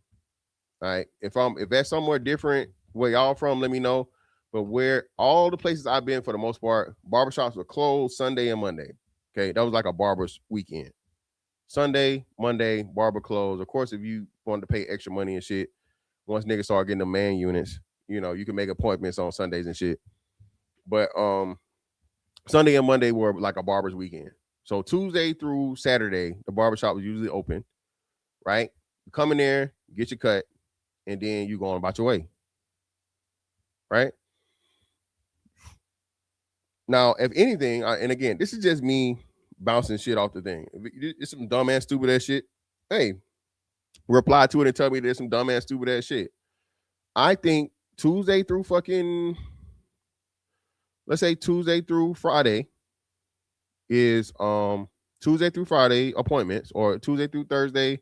All right. If that's somewhere different where y'all from, let me know. But where all the places I've been for the most part, barbershops were closed Sunday and Monday. Okay. That was like a barber's weekend. Sunday, Monday, barber closed. Of course, if you wanted to pay extra money and shit, once niggas start getting the man units, you can make appointments on Sundays and shit. But Sunday and Monday were like a barber's weekend. So Tuesday through Saturday, the barbershop was usually open, right? You come in there, get your cut, and then you go on about your way. Right? Now, if anything, and again, this is just me bouncing shit off the thing. If it's some dumbass stupid ass shit, hey, reply to it and tell me there's some dumbass stupid ass shit. I think Tuesday through fucking, let's say Tuesday through Friday is Tuesday through Friday appointments, or Tuesday through Thursday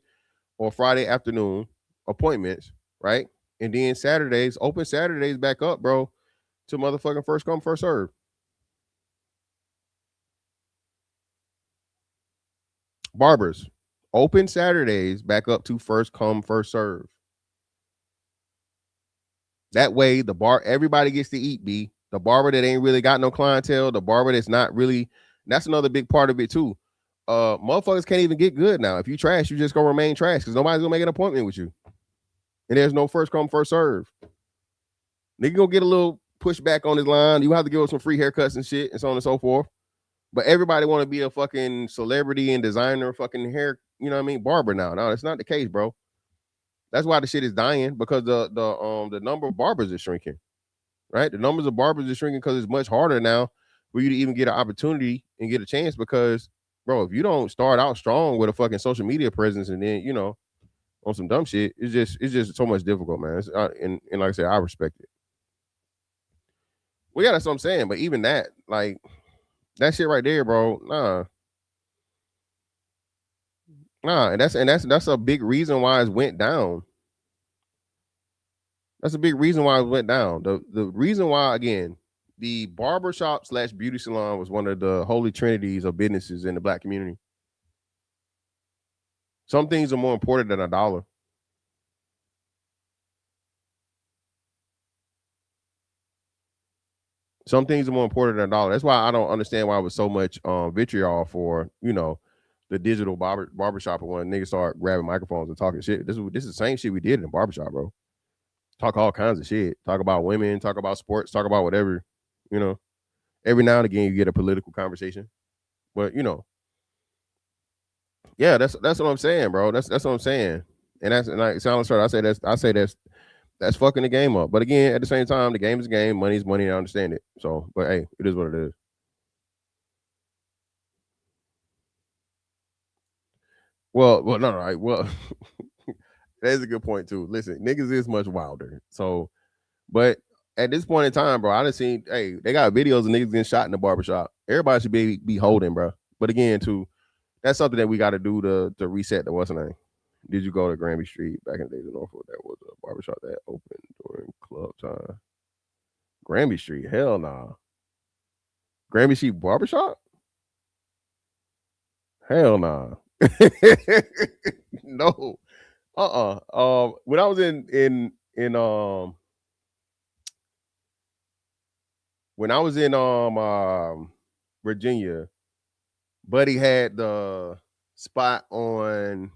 or Friday afternoon appointments, right? And then Saturdays, open Saturdays back up, bro, to motherfucking first come, first serve. Barbers, open Saturdays back up to first come, first serve. That way, everybody gets to eat, B. The barber that ain't really got no clientele, the barber that's not really, that's another big part of it too. Motherfuckers can't even get good now. If you trash, you just gonna remain trash because nobody's gonna make an appointment with you. And there's no first come, first serve. Nigga gonna get a little pushback on his line. You have to give us some free haircuts and shit and so on and so forth. But everybody want to be a fucking celebrity and designer fucking hair, barber now. No, that's not the case, bro. That's why the shit is dying, because the number of barbers is shrinking. Right? The numbers of barbers is shrinking because it's much harder now for you to even get an opportunity and get a chance, because, bro, if you don't start out strong with a fucking social media presence and then, on some dumb shit, it's just so much difficult, man. And like I said, I respect it. Well, yeah, that's what I'm saying. But even that, like, that shit right there, bro, and that's a big reason why it went down. That's a big reason why it went down. The reason why, again, the barbershop / beauty salon was one of the holy trinities of businesses in the black community. Some things are more important than a dollar. Some things are more important than a dollar. That's why I don't understand why it was so much vitriol for, the digital barbershop when niggas start grabbing microphones and talking shit. This is the same shit we did in the barbershop, bro. Talk all kinds of shit. Talk about women, talk about sports, talk about whatever, Every now and again you get a political conversation. But, yeah, that's what I'm saying, bro. That's what I'm saying. And like Silent Short, I say that's fucking the game up. But again, at the same time, the game is a game, money is money, and I understand it. So, but hey, it is what it is. Well, no, right. Well, that's a good point too. Listen, niggas is much wilder. So, but at this point in time, bro, I done seen, hey, they got videos of niggas getting shot in the barbershop. Everybody should be holding, bro. But again, too, that's something that we got to do to reset the what's the name. Did you go to Granby Street back in the days of Norfolk? That was a barbershop that opened during club time. Granby Street, hell nah. Granby Street barbershop? Hell nah. No. When I was in when I was in Virginia, Buddy had the spot on,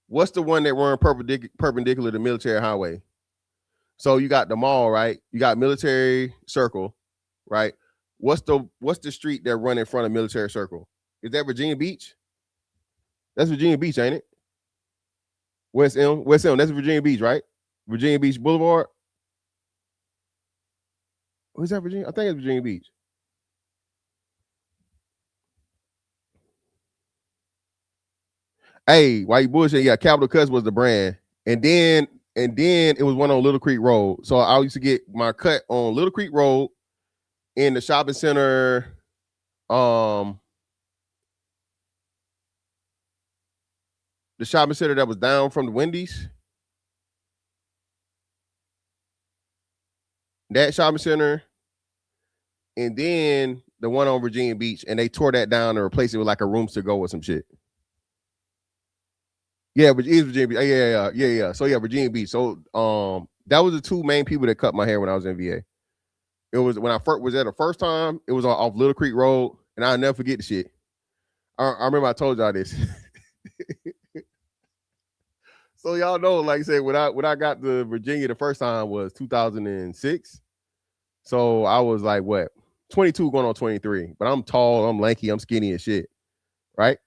what's the one that run perpendicular to Military Highway? So you got the mall, right? You got Military Circle, right? What's the street that run in front of Military Circle? Is that Virginia Beach? That's Virginia Beach, ain't it? West Elm. That's Virginia Beach, right? Virginia Beach Boulevard. Who's that, Virginia? I think it's Virginia Beach. Hey, why you bullshit? Yeah, Capital Cuts was the brand, and then it was one on Little Creek Road. So I used to get my cut on Little Creek Road in the shopping center. The shopping center that was down from the Wendy's. that shopping center, and then the one on Virginia Beach, and they tore that down and replaced it with like a rooms to go or some shit. Yeah, but it's Virginia Beach. Yeah. So yeah, Virginia Beach. So that was the two main people that cut my hair when I was in VA. It was when I first was there the first time. It was off Little Creek Road, and I'll never forget the shit. I remember I told y'all this. So y'all know, like I said, when I got to Virginia the first time was 2006. So I was like, what, 22 going on 23. But I'm tall, I'm lanky, I'm skinny as shit, right?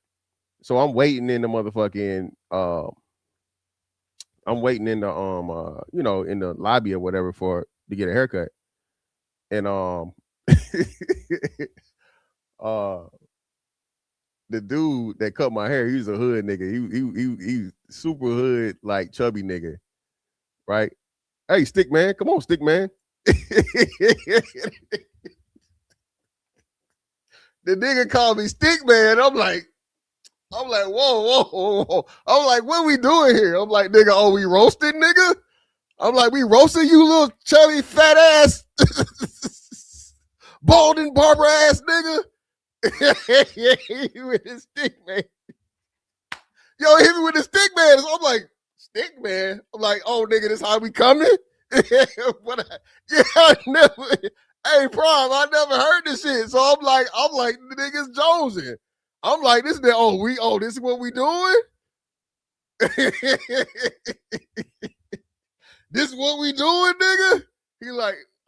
So I'm waiting in the motherfucking I'm waiting in the in the lobby or whatever to get a haircut. And the dude that cut my hair, he was a hood nigga. He super hood, like chubby nigga, right? Hey, stick man, come on, stick man. The nigga called me stick man. I'm like, whoa. I'm like, what we doing here? I'm like, nigga, oh, we roasting, nigga? I'm like, we roasting you little chubby fat ass bald and barber ass nigga. Hit me with his stick, man. Yo, hit me with the stick, man. So I'm like, stick, man. I'm like, oh, nigga, this how we coming? I never. Hey, prom, I never heard this shit. So I'm like, the niggas jonesing. I'm like, this is what we doing? This is what we doing, nigga?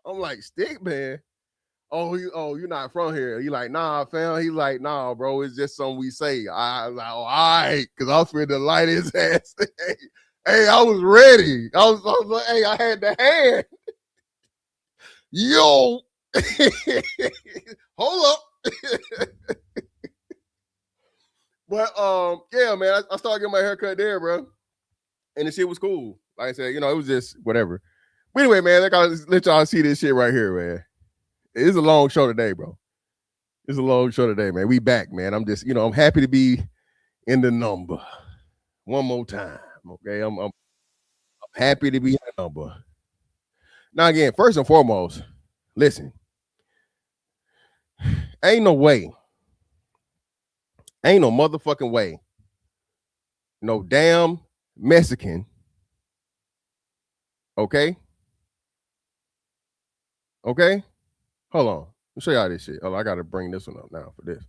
I'm like, stick, man. You're not from here. He like, nah, fam. He like, nah, bro. It's just something we say. I was like, all right, because I was finna to light his ass. Hey, I was ready. I was like, hey, I had the hand. Yo, hold up. But yeah, man, I started getting my haircut there, bro, and the shit was cool. Like I said, it was just whatever. But anyway, man, I gotta let y'all see this shit right here, man. It's a long show today, bro. It's a long show today, man. We back, man. I'm just, I'm happy to be in the number one more time. Okay, I'm happy to be in the number. Now, again, first and foremost, listen, ain't no motherfucking way, no damn Mexican, okay? Hold on. Let me show y'all this shit. Oh, I got to bring this one up now for this.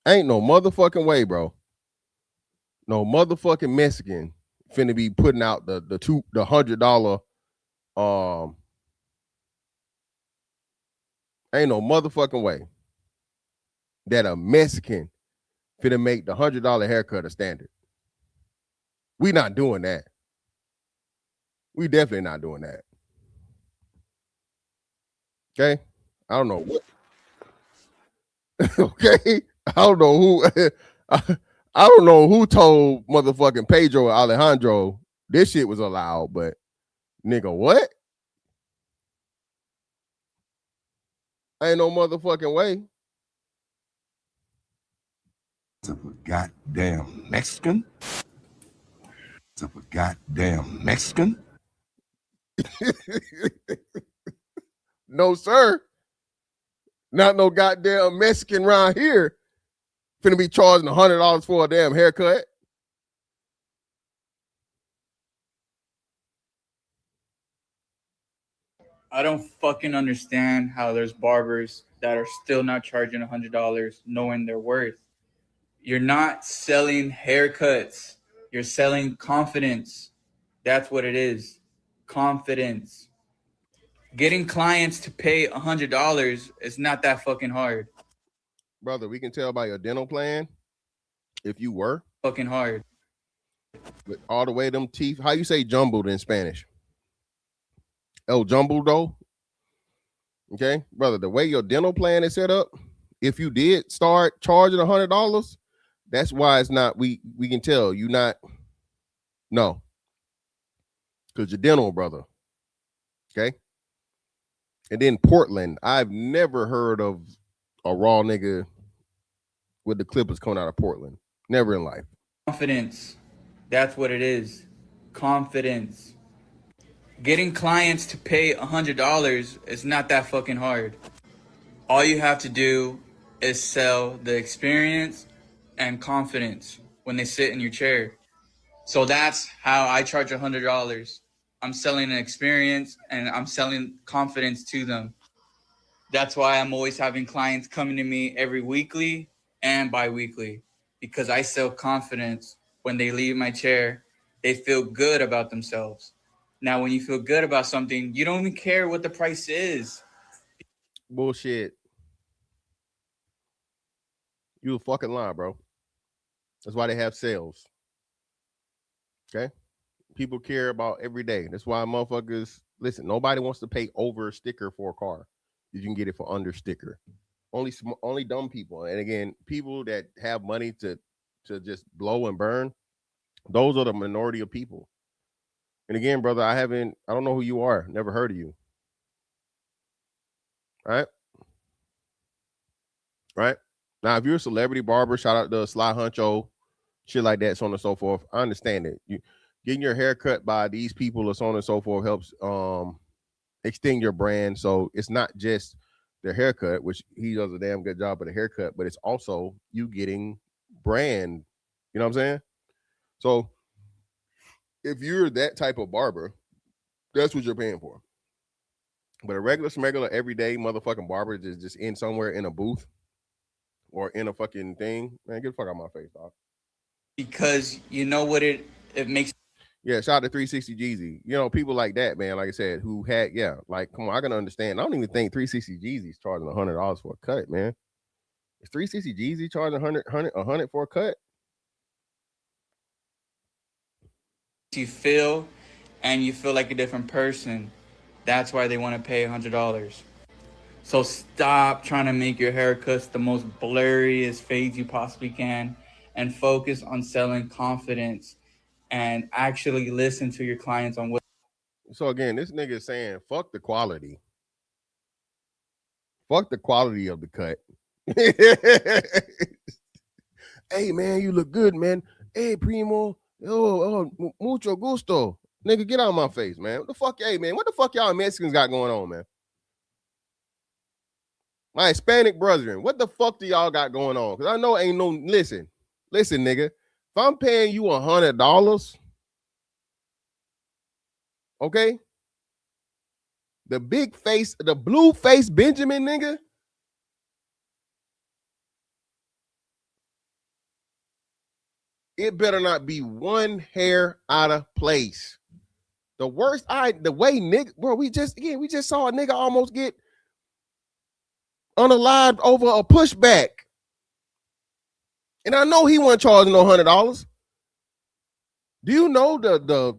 Ain't no motherfucking way, bro. No motherfucking Mexican finna be putting out the $100 ain't no motherfucking way that a Mexican finna make the $100 haircut a standard. We not doing that. We definitely not doing that. Okay? I don't know what. Okay? I don't know who I don't know who told motherfucking Pedro or Alejandro this shit was allowed, but nigga, what? Ain't no motherfucking way. It's a goddamn Mexican. It's a goddamn Mexican. No, sir. Not no goddamn Mexican around here finna be charging $100 for a damn haircut. I don't fucking understand how there's barbers that are still not charging $100 knowing their worth. You're not selling haircuts. You're selling confidence. That's what it is. Confidence. Getting clients to pay $100 is not that fucking hard. Brother, we can tell by your dental plan if you were. Fucking hard. With all the way them teeth. How you say jumbled in Spanish? El jumblado. Okay, brother, the way your dental plan is set up, if you did start charging $100, that's why it's not, we can tell you not, no. Because you're dental, brother. Okay. And then Portland, I've never heard of a raw nigga with the Clippers coming out of Portland. Never in life. Confidence. That's what it is. confidence. Getting clients to pay $100 is not that fucking hard. All you have to do is sell the experience and confidence when they sit in your chair. So that's how I charge $100. I'm selling an experience and I'm selling confidence to them. That's why I'm always having clients coming to me every weekly and bi-weekly, because I sell confidence. When they leave my chair, they feel good about themselves. Now, when you feel good about something, you don't even care what the price is. Bullshit. You a fucking lie, bro. That's why they have sales. Okay? People care about every day. That's why motherfuckers, listen, nobody wants to pay over a sticker for a car. You can get it for under sticker. Only dumb people. And again, people that have money to just blow and burn, those are the minority of people. And again, brother, I don't know who you are. Never heard of you. Right? Right? Now, if you're a celebrity barber, shout out to Sly Huncho, shit like that, so on and so forth. I understand it. You getting your hair cut by these people or so on and so forth helps extend your brand. So it's not just the haircut, which he does a damn good job of the haircut, but it's also you getting brand. You know what I'm saying? So if you're that type of barber, that's what you're paying for. But a regular smuggler, everyday motherfucking barber just in somewhere in a booth or in a fucking thing, man, get the fuck out of my face, dog. Because you know what it makes. Yeah, shout out to 360 Jeezy. You know, people like that, man, like I said, who had, like, come on, I can understand. I don't even think 360 Jeezy's charging $100 for a cut, man. Is 360 Jeezy charging $100 for a cut? You feel, and you feel like a different person. That's why they want to pay $100. So stop trying to make your haircuts the most blurriest fades you possibly can, and focus on selling confidence and actually listen to your clients on what. So again, this nigga is saying, fuck the quality. Fuck the quality of the cut. Hey, man, you look good, man. Hey, primo. Oh, mucho gusto. Nigga, get out of my face, man. What the fuck, hey, man, what the fuck y'all Mexicans got going on, man? My Hispanic brethren, what the fuck do y'all got going on? Because I know ain't no, listen, nigga. If I'm paying you $100, okay? The big face, the blue face Benjamin, nigga. It better not be one hair out of place. The worst, the way nigga, bro, we just saw a nigga almost get unalived over a pushback. And I know he wasn't charging no $100. Do you know the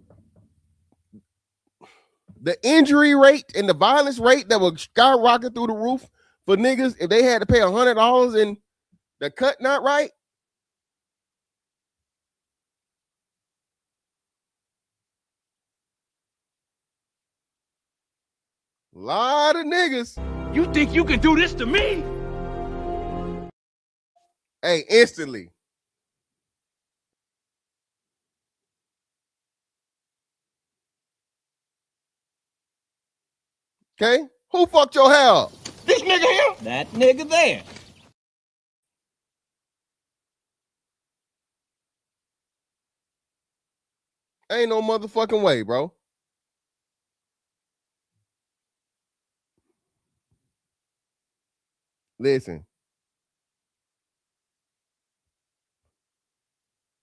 injury rate and the violence rate that was skyrocketing through the roof for niggas if they had to pay $100 and the cut not right? A lot of niggas. You think you can do this to me? Hey, instantly. Okay? Who fucked your hair up? This nigga here? That nigga there. Ain't no motherfucking way, bro. Listen.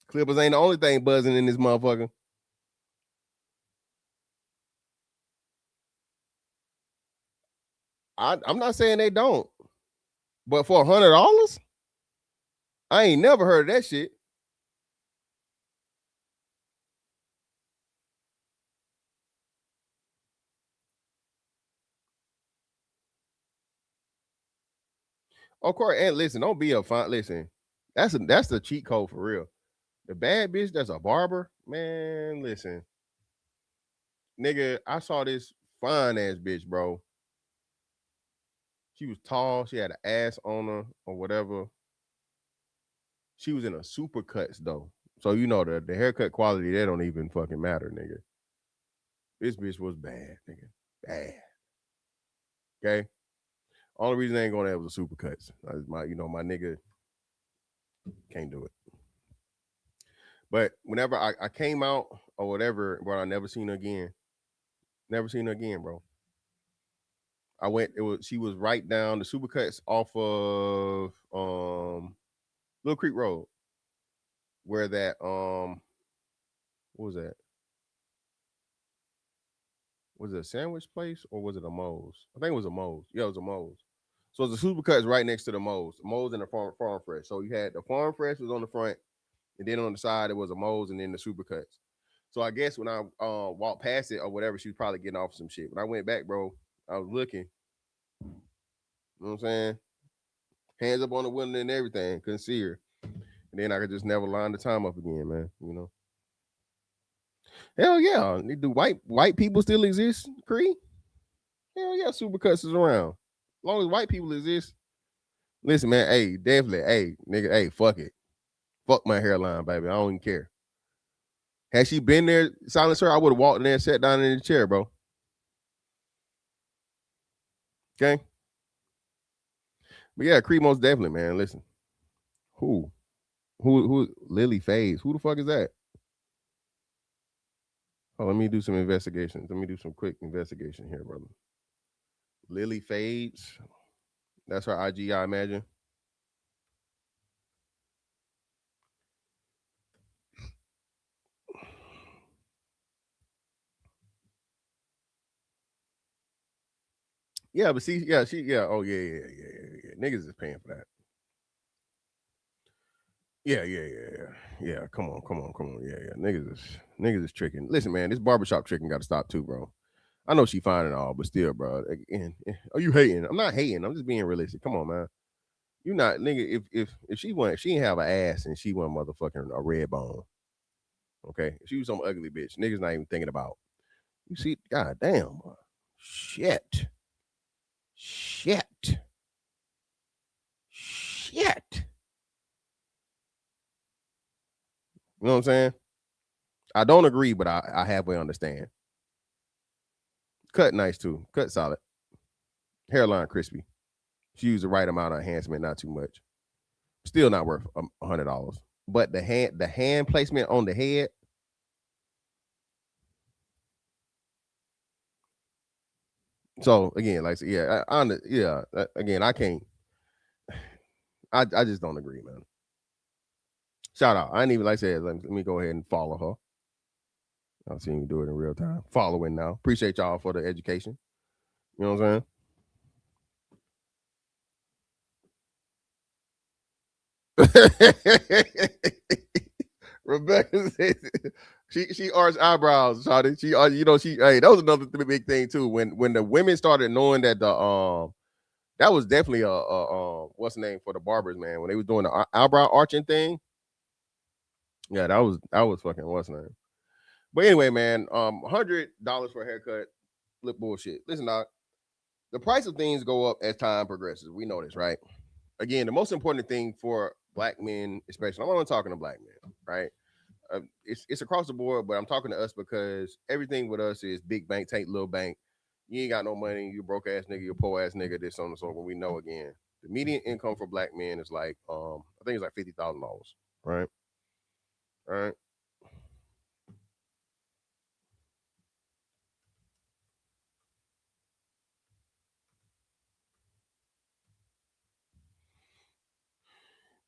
Clippers ain't the only thing buzzing in this motherfucker. I'm not saying they don't. But for $100, I ain't never heard of that shit. Of course, and listen, don't be a fine. Listen, that's the cheat code for real. The bad bitch that's a barber, man. Listen, nigga, I saw this fine ass bitch, bro. She was tall. She had an ass on her or whatever. She was in a super cuts though. So you know the haircut quality, that don't even fucking matter, nigga. This bitch was bad, nigga. Bad. Okay? Only reason I ain't going there was a supercuts. My nigga can't do it. But whenever I came out or whatever, bro, I never seen her again. Never seen her again, bro. She was right down the supercuts off of Little Creek Road. Where that what was that? Was it a sandwich place or was it a Moe's? I think it was a Moe's. Yeah, it was a Moe's. So the supercuts right next to the Moe's. Moe's and the farm fresh. So you had the farm fresh was on the front, and then on the side it was a Moe's and then the supercuts. So I guess when I walked past it or whatever, she was probably getting off some shit. When I went back, bro, I was looking. You know what I'm saying? Hands up on the window and everything. Couldn't see her. And then I could just never line the time up again, man. You know. Hell yeah. Do white people still exist, Cree? Hell yeah, supercuts is around. As long as white people exist. Listen, man, hey, definitely, hey, nigga, hey, fuck it. Fuck my hairline, baby. I don't even care. Had she been there, silenced her, I would have walked in there and sat down in the chair, bro. Okay? But yeah, Cree, most definitely, man. Listen. Who Lily Faze? Who the fuck is that? Oh, let me do some investigations. Let me do some quick investigation here, brother. Lily Faze. That's her IG, I imagine. Yeah, but see, yeah, oh yeah. Niggas is paying for that. Yeah. Come on. Yeah. Niggas is tricking. Listen, man, this barbershop tricking got to stop too, bro. I know she fine and all, but still, bro. Again, are you hating? I'm not hating. I'm just being realistic. Come on, man. You not, nigga. If she ain't have an ass and she wasn't motherfucking a red bone. Okay, if she was some ugly bitch. Niggas not even thinking about. You see, god damn, bro. Shit. You know what I'm saying? I don't agree, but I halfway understand. Cut nice too. Cut solid. Hairline crispy. She used the right amount of enhancement, not too much. Still not worth $100. But the hand placement on the head. So again, like yeah, again, I can't. I just don't agree, man. Shout out. I ain't even like I said. Let me go ahead and follow her. I've seen you do it in real time. Following now. Appreciate y'all for the education. You know what I'm saying? Rebecca says she arched eyebrows, shawty. She hey, that was another big thing too. When the women started knowing that that was definitely a what's the name for the barbers, man. When they was doing the eyebrow arching thing. Yeah, that was fucking what's the name. But anyway, man, $100 for a haircut, look bullshit. Listen, doc, the price of things go up as time progresses. We know this, right? Again, the most important thing for black men, especially, I'm only talking to black men, right? It's across the board, but I'm talking to us because everything with us is big bank, take little bank. You ain't got no money, you broke ass nigga, you poor ass nigga, this on and so. When we know again, the median income for black men is like I think it's like $50,000, right? All right.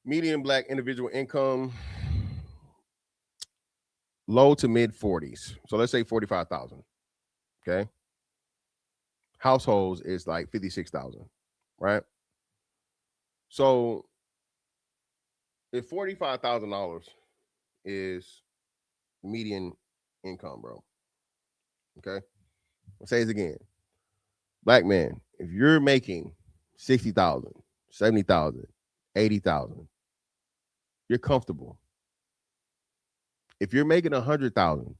Median black individual income, low to mid 40s. So let's say 45,000. Okay. Households is like 56,000, right? So if $45,000 is median income, bro. Okay. I'll say this again. Black man, if you're making 60,000, 70,000, 80,000, you're comfortable. If you're making 100,000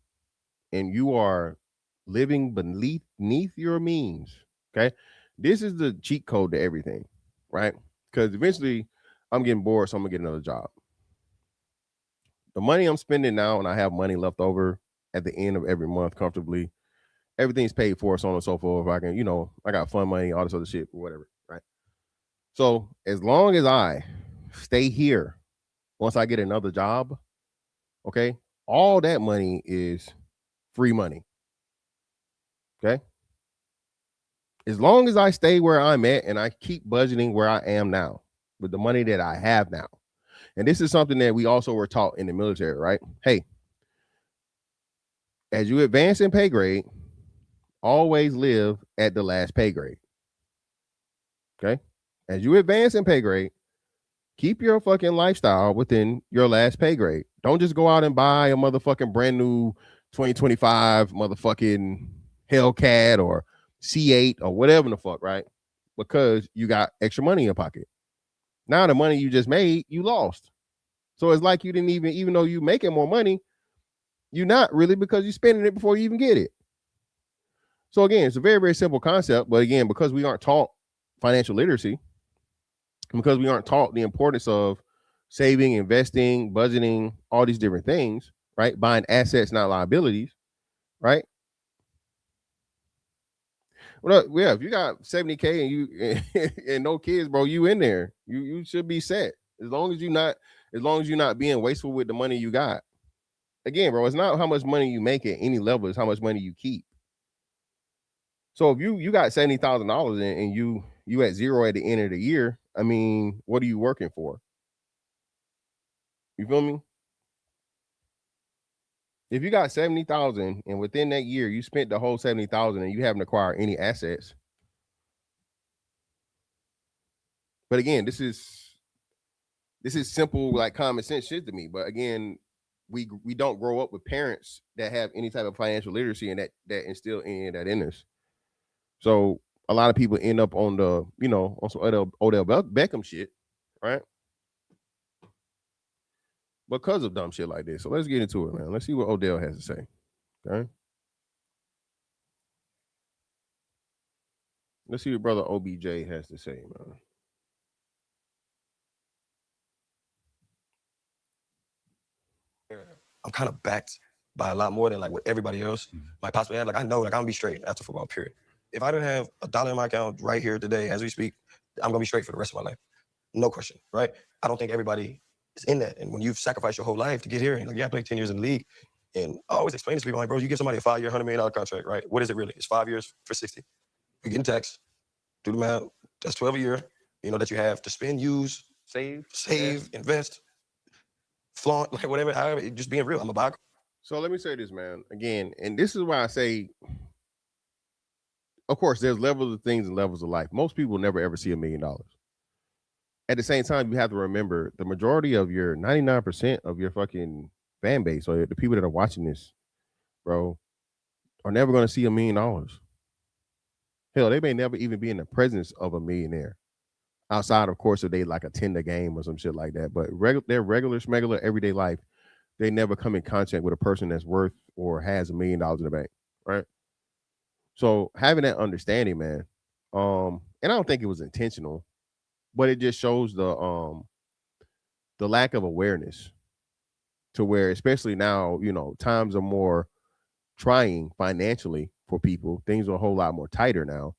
and you are living beneath your means, okay, this is the cheat code to everything, right? Because eventually I'm getting bored, so I'm gonna get another job. the money I'm spending now, and I have money left over at the end of every month comfortably. Everything's paid for, so on and so forth. I can, I got fun money, all this other shit, whatever, right? So as long as I stay here, once I get another job, okay, all that money is free money. Okay. As long as I stay where I'm at and I keep budgeting where I am now with the money that I have now. And this is something that we also were taught in the military, right? Hey, as you advance in pay grade, always live at the last pay grade. Okay. As you advance in pay grade, keep your fucking lifestyle within your last pay grade. Don't just go out and buy a motherfucking brand new 2025 motherfucking Hellcat or C8 or whatever the fuck, right? Because you got extra money in your pocket. Now the money you just made, you lost. So it's like you didn't even though you making more money, you're not really, because you're spending it before you even get it. So again, it's a very, very simple concept. But again, because we aren't taught financial literacy, because we aren't taught the importance of saving, investing, budgeting, all these different things, right? Buying assets, not liabilities, right? Well, yeah, if you got 70K and you and no kids, bro, you in there. You should be set. As long as you're not being wasteful with the money you got. Again, bro, it's not how much money you make at any level, it's how much money you keep. So if you got $70,000 and you at zero at the end of the year, I mean, what are you working for? You feel me? If you got 70,000 and within that year you spent the whole 70,000 and you haven't acquired any assets. But again, this is simple, like common sense shit to me. But again, we don't grow up with parents that have any type of financial literacy and that instill any of that in us. So a lot of people end up on the, on some Odell Beckham shit, right? Because of dumb shit like this. So let's get into it, man. Let's see what Odell has to say. Okay. Let's see what brother OBJ has to say, man. I'm kind of backed by a lot more than like what everybody else might possibly have. Like I know, like I'm gonna be straight after football, period. If I didn't have $1 in my account right here today, as we speak, I'm gonna be straight for the rest of my life. No question, right? I don't think everybody is in that. And when you've sacrificed your whole life to get here, and like, yeah, I played 10 years in the league, and I always explain this to people, like, bro, you give somebody a 5-year, $100 million contract, right? What is it really? It's 5 years for 60. You're getting taxed. Do the math. That's 12 a year, that you have to spend, use, save, invest, flaunt, like whatever, however, just being real. I'm a buy. So let me say this, man, again, and this is why I say, of course, there's levels of things and levels of life. Most people never ever see $1 million. At the same time, you have to remember the majority of your 99% of your fucking fan base or the people that are watching this, bro, are never going to see $1 million. Hell, they may never even be in the presence of a millionaire. Outside, of course, if they like attend a game or some shit like that. But their regular, smegular, everyday life, they never come in contact with a person that's worth or has $1 million in the bank, right? So having that understanding, man, and I don't think it was intentional, but it just shows the lack of awareness to where, especially now, times are more trying financially for people. Things are a whole lot more tighter now.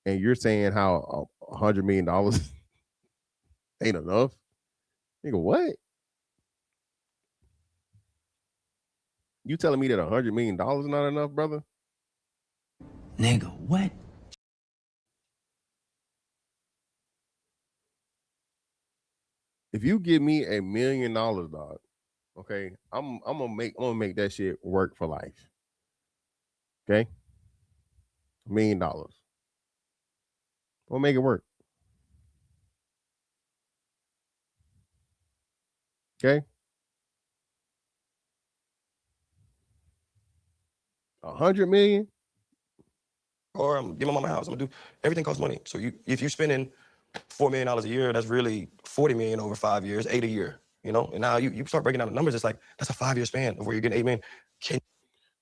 And you're saying how $100 million ain't enough? Nigga, what? You telling me that $100 million is not enough, brother? Nigga, what? If you give me $1 million, dog, okay, I'm gonna make that shit work for life. Okay, $1 million. We'll make it work. Okay. 100 million. Or I'm give my mama a house. I'm gonna do everything costs money. So if you're spending $4 million a year, that's really $40 million over 5 years, 8 a year. And now you start breaking down the numbers. It's like that's a 5-year span of where you're getting $8 million.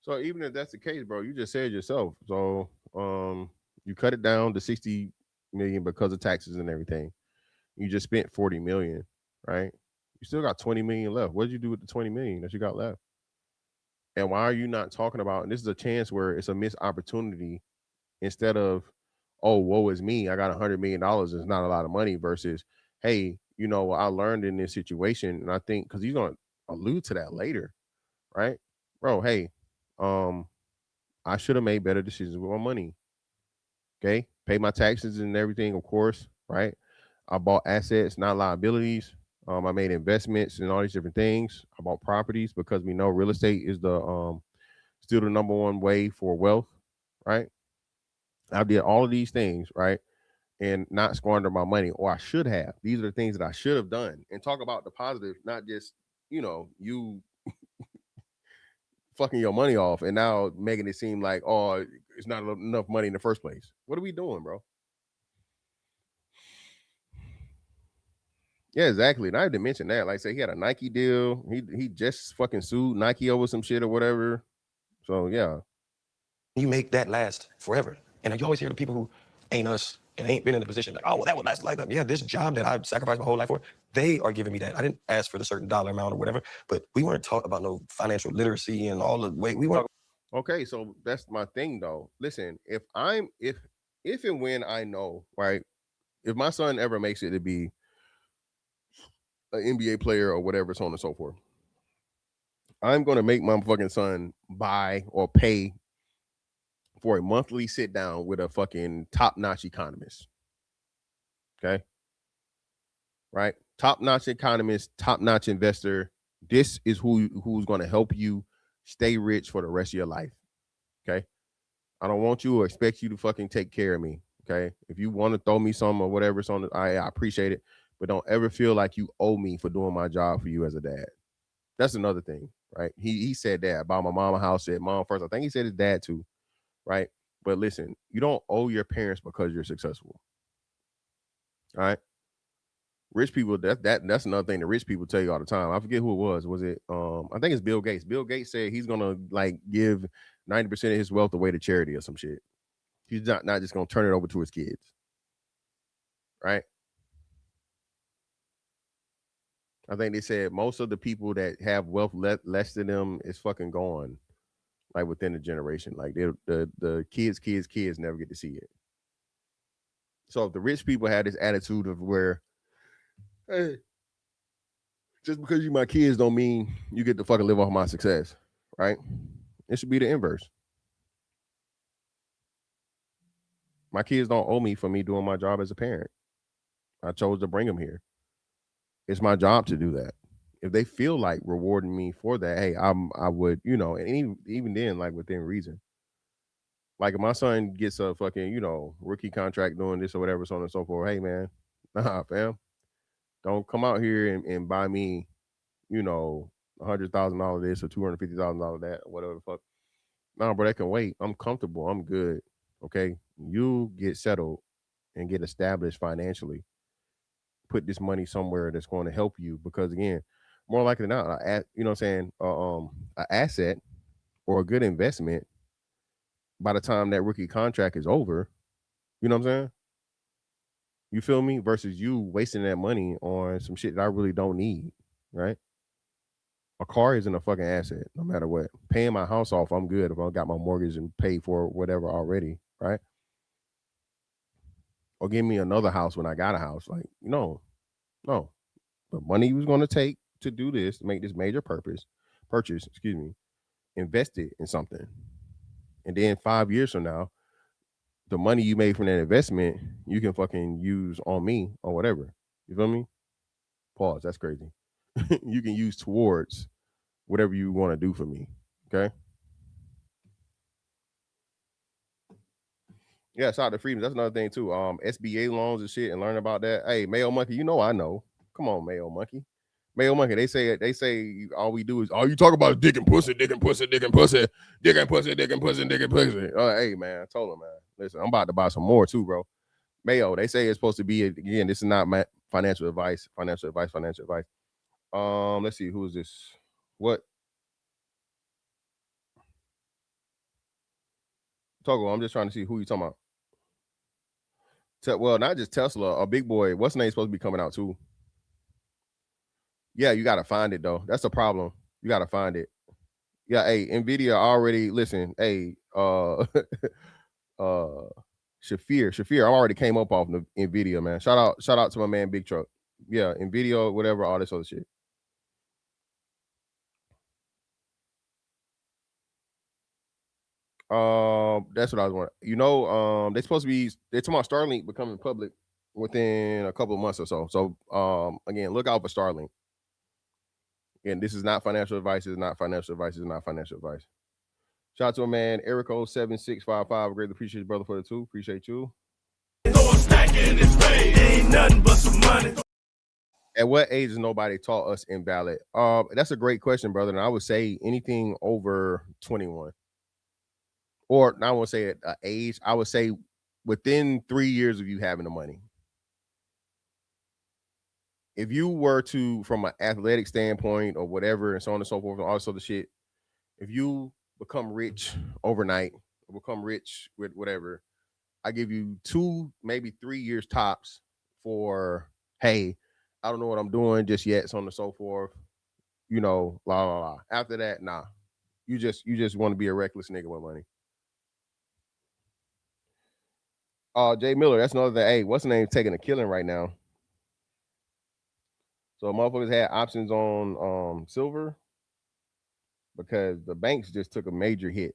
So even if that's the case, bro, you just said yourself. So you cut it down to 60 million because of taxes and everything. You just spent 40 million, right? You still got 20 million left. What did you do with the 20 million that you got left? And why are you not talking about? And this is a chance where it's a missed opportunity. Instead of, oh, woe is me, I got $100 million. It's not a lot of money. Versus, hey, you know, I learned in this situation, and I think because he's gonna allude to that later, right, bro? Hey, I should have made better decisions with my money. Okay, pay my taxes and everything, of course, right? I bought assets, not liabilities. I made investments and all these different things. I bought properties because we know real estate is the still the number one way for wealth, right? I did all of these things, right? And not squander my money, or I should have. These are the things that I should have done. And talk about the positive, not just, you know, you fucking your money off and now making it seem like, oh, it's not enough money in the first place. What are we doing, bro? Yeah, exactly. And I didn't mention that. Like, say he had a Nike deal. He just fucking sued Nike over some shit or whatever. So yeah. You make that last forever. And you always hear the people who ain't us and ain't been in a position like, oh, well, that would last like that. Yeah, this job that I sacrificed my whole life for, they are giving me that. I didn't ask for the certain dollar amount or whatever, but we weren't talking about no financial literacy and all the way we weren't. Okay, so that's my thing though. Listen, if and when I know, right, if my son ever makes it to be an NBA player or whatever, so on and so forth, I'm gonna make my fucking son buy or pay for a monthly sit down with a fucking top-notch economist. Okay. Right? Top-notch economist, top-notch investor. This is who's gonna help you stay rich for the rest of your life. Okay. I don't want you or expect you to fucking take care of me. Okay. If you want to throw me some or whatever, I appreciate it. But don't ever feel like you owe me for doing my job for you as a dad. That's another thing, right? He said that about my mama house, said mom first. I think he said his dad too, right? But listen, you don't owe your parents because you're successful. All right. Rich people, that's another thing that rich people tell you all the time. I forget who it was. Was it I think it's Bill Gates. Bill Gates said he's gonna like give 90% of his wealth away to charity or some shit. He's not just gonna turn it over to his kids. Right? I think they said most of the people that have wealth less than them is fucking gone, like within the generation. Like the kids never get to see it. So if the rich people had this attitude of where, hey, just because you my kids don't mean you get to fucking live off my success, right? It should be the inverse. My kids don't owe me for me doing my job as a parent. I chose to bring them here. It's my job to do that. If they feel like rewarding me for that, hey, I would, you know, and even then, like within reason. Like if my son gets a fucking, you know, rookie contract doing this or whatever, so on and so forth, hey man, nah, fam. Don't come out here and buy me, you know, $100,000 this or $250,000 that or whatever the fuck. Nah, bro, that can wait. I'm comfortable. I'm good. Okay. You get settled and get established financially. Put this money somewhere that's going to help you because again, more likely than not, you know what I'm saying, an asset or a good investment by the time that rookie contract is over, you know what I'm saying? You feel me? Versus you wasting that money on some shit that I really don't need, right? A car isn't a fucking asset, no matter what. Paying my house off, I'm good if I got my mortgage and paid for whatever already, right? Or give me another house when I got a house. Like, no. The money you was going to take to do this, to make this major purchase, invest it in something. And then 5 years from now, the money you made from that investment, you can fucking use on me or whatever. You feel me? Pause. That's crazy. You can use towards whatever you want to do for me. Okay. Yeah, shout out to freedoms. That's another thing too. SBA loans and shit and learn about that. Hey, Mayo Monkey, you know I know. Come on, Mayo Monkey. Mayo Monkey, they say all we do is all you talk about is dick and pussy, dick and pussy, dick and pussy, dick and pussy, dick and pussy, dick and pussy. Hey man, I told him, man. Listen, I'm about to buy some more too, bro. Mayo, they say it's supposed to be again. This is not financial advice. Financial advice. Let's see, who is this? What? Togo, I'm just trying to see who you talking about. Well, not just Tesla, a big boy. What's the name supposed to be coming out too? Yeah, you gotta find it though. That's the problem. You gotta find it. Yeah, hey, Nvidia already listen. Hey, uh, Shafir, I already came up off the Nvidia, man. Shout out to my man Big Truck. Yeah, Nvidia, whatever, all this other shit. That's what I was wondering. You know, they're talking about Starlink becoming public within a couple of months or so. So, again, look out for Starlink. Again, this is not financial advice. It's not financial advice. It's not financial advice. Shout out to a man, Erico7655. Greatly appreciate you, brother, for the two. Appreciate you. Ain't nothing but some money. At what age has nobody taught us invalid? That's a great question, brother. And I would say anything over 21. Or I won't say at age. I would say within 3 years of you having the money. If you were to, from an athletic standpoint or whatever, and so on and so forth, and all this other shit, if you become rich overnight, or become rich with whatever, I give you 2, maybe 3 years tops for, hey, I don't know what I'm doing just yet, so on and so forth. You know, blah blah blah. After that, nah. You just want to be a reckless nigga with money. Jay Miller, that's another thing. Hey, what's the name taking a killing right now? So motherfuckers had options on silver because the banks just took a major hit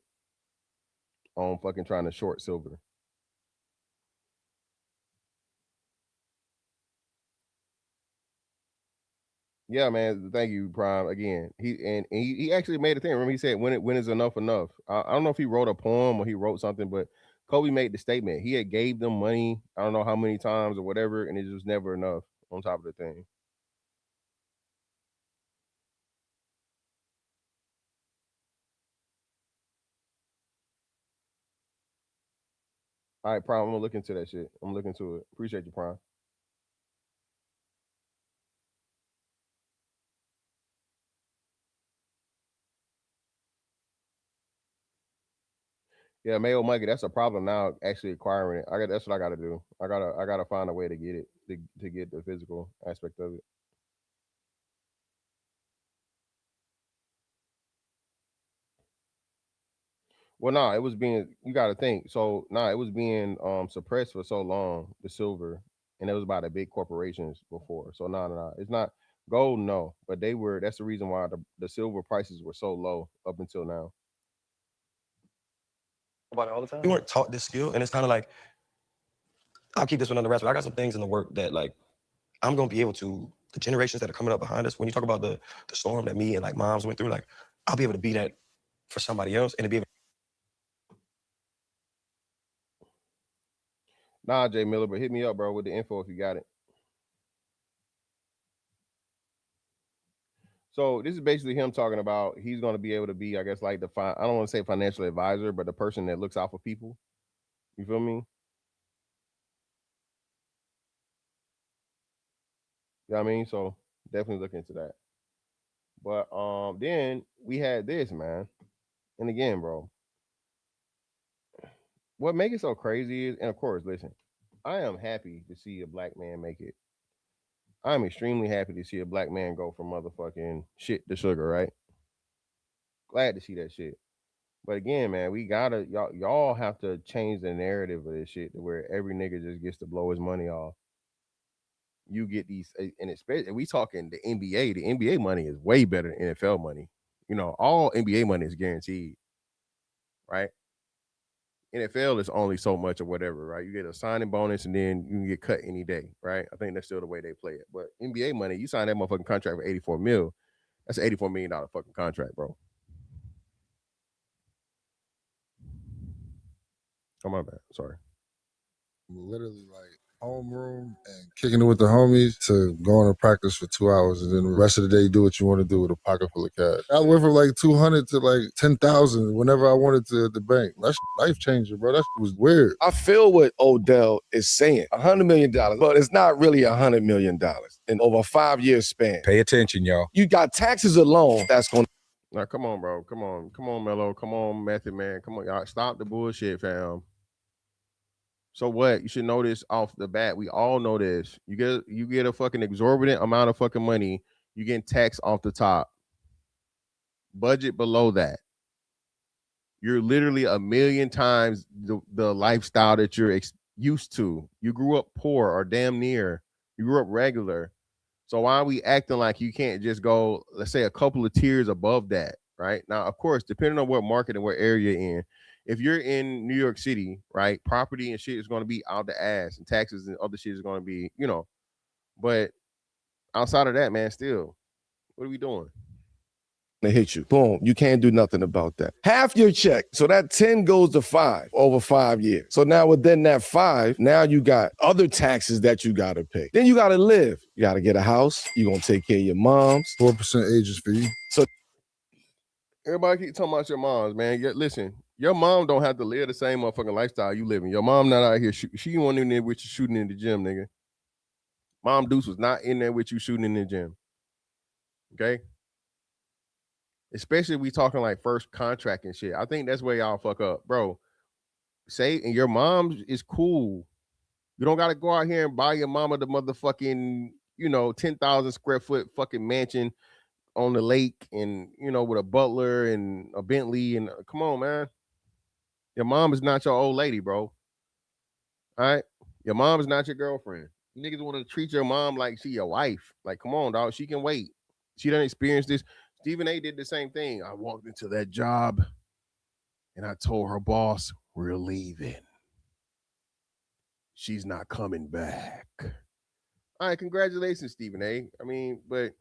on fucking trying to short silver. Yeah, man. Thank you, Prime. Again, he actually made a thing. Remember, he said, "When is enough enough?" I don't know if he wrote a poem or he wrote something, but Kobe made the statement. He had gave them money. I don't know how many times or whatever, and it was never enough. On top of the thing. All right, Prime. I'm gonna look into that shit. I'm looking into it. Appreciate you, Prime. Yeah, Mayo Monkey, that's a problem now. Actually acquiring it, that's what I got to do. I gotta find a way to get it to get the physical aspect of it. Well, no, it was being. You got to think. So, no, it was being suppressed for so long, the silver, and it was by the big corporations before. So, no, it's not gold. No, but they were. That's the reason why the silver prices were so low up until now. About it all the time. We weren't taught this skill, and it's kind of like, I'll keep this one on the rest, but I got some things in the work that, like, I'm gonna be able to, the generations that are coming up behind us, when you talk about the storm that me and like moms went through, like, I'll be able to be that for somebody else and to be able. Nah, Jay Miller, but hit me up, bro, with the info if you got it. So this is basically him talking about he's going to be able to be, I guess, like I don't want to say financial advisor, but the person that looks out for people. You feel me? You know what I mean? So definitely look into that. But then we had this, man. And again, bro, what makes it so crazy is, and of course, listen, I am happy to see a black man make it. I'm extremely happy to see a black man go from motherfucking shit to sugar, right? Glad to see that shit. But again, man, we gotta y'all have to change the narrative of this shit to where every nigga just gets to blow his money off. You get these, and especially we talking the NBA. The NBA money is way better than NFL money. You know, all NBA money is guaranteed, right? NFL is only so much or whatever, right? You get a signing bonus and then you can get cut any day, right? I think that's still the way they play it. But NBA money, you sign that motherfucking contract for 84 mil. That's an $84 million fucking contract, bro. Oh my bad. Sorry. Literally like homeroom and kicking it with the homies to going to practice for 2 hours and then the rest of the day you do what you want to do with a pocket full of cash. I went from like 200 to like 10,000 whenever I wanted to at the bank. That's life changing, bro. That was weird. I feel what Odell is saying. $100 million, but it's not really $100 million in over a 5-year span. Pay attention, y'all. You got taxes alone that's going to. Now, come on, bro. Come on, Mello. Come on, Method Man. Come on, y'all. Stop the bullshit, fam. So what? You should know this off the bat. We all know this. You get a fucking exorbitant amount of fucking money. you're getting taxed off the top. Budget below that. You're literally a million times the lifestyle that you're used to. You grew up poor or damn near. You grew up regular. So why are we acting like you can't just go, let's say, a couple of tiers above that, right? Now, of course, depending on what market and what area you're in, if you're in New York City, right, property and shit is going to be out the ass, and taxes and other shit is going to be, But outside of that, man, still, what are we doing? They hit you. Boom. You can't do nothing about that. Half your check. So that 10 goes to 5 over 5 years. So now within that 5, now you got other taxes that you got to pay. Then you got to live. You got to get a house. You're going to take care of your moms. 4% agents fee. So everybody keep talking about your moms, man. Listen, your mom don't have to live the same motherfucking lifestyle you living. Your mom not out here. She wasn't in there with you shooting in the gym, nigga. Mom Deuce was not in there with you shooting in the gym. Okay? Especially if we talking like first contract and shit. I think that's where y'all fuck up, bro. And your mom is cool. You don't got to go out here and buy your mama the motherfucking, 10,000 square foot fucking mansion on the lake and, with a butler and a Bentley. And come on, man. Your mom is not your old lady, bro. All right? Your mom is not your girlfriend. You niggas want to treat your mom like she your wife. Like, come on, dog. She can wait. She done experienced this. Stephen A. did the same thing. I walked into that job and I told her boss, we're leaving. She's not coming back. All right, congratulations, Stephen A. I mean, but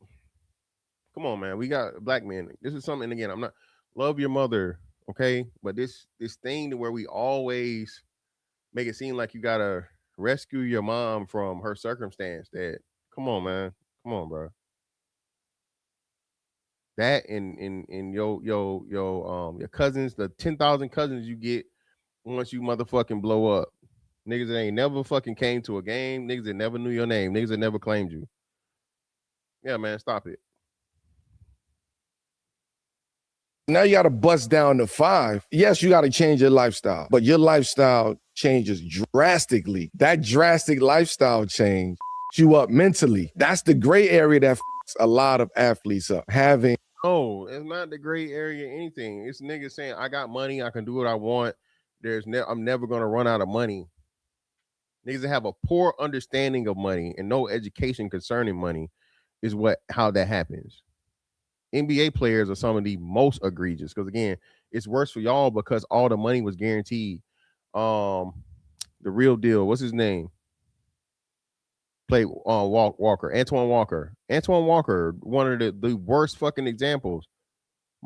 come on, man. We got black men. This is something, again, I'm not, love your mother, okay? But this thing to where we always make it seem like you got to rescue your mom from her circumstance, that, come on, man. Come on, bro. That and your cousins, the 10,000 cousins you get once you motherfucking blow up. Niggas that ain't never fucking came to a game, niggas that never knew your name, niggas that never claimed you. Yeah, man, stop it. now you got to bust down to 5. Yes, you got to change your lifestyle, but your lifestyle changes drastically. That drastic lifestyle change you up mentally. That's the gray area that a lot of athletes up having. No, it's not the gray area anything. It's niggas saying, I got money, I can do what I want. I'm never gonna run out of money. Niggas that have a poor understanding of money and no education concerning money is how that happens. NBA players are some of the most egregious, because again, it's worse for y'all because all the money was guaranteed. The real deal, what's his name? Play Walker, Antoine Walker, one of the worst fucking examples.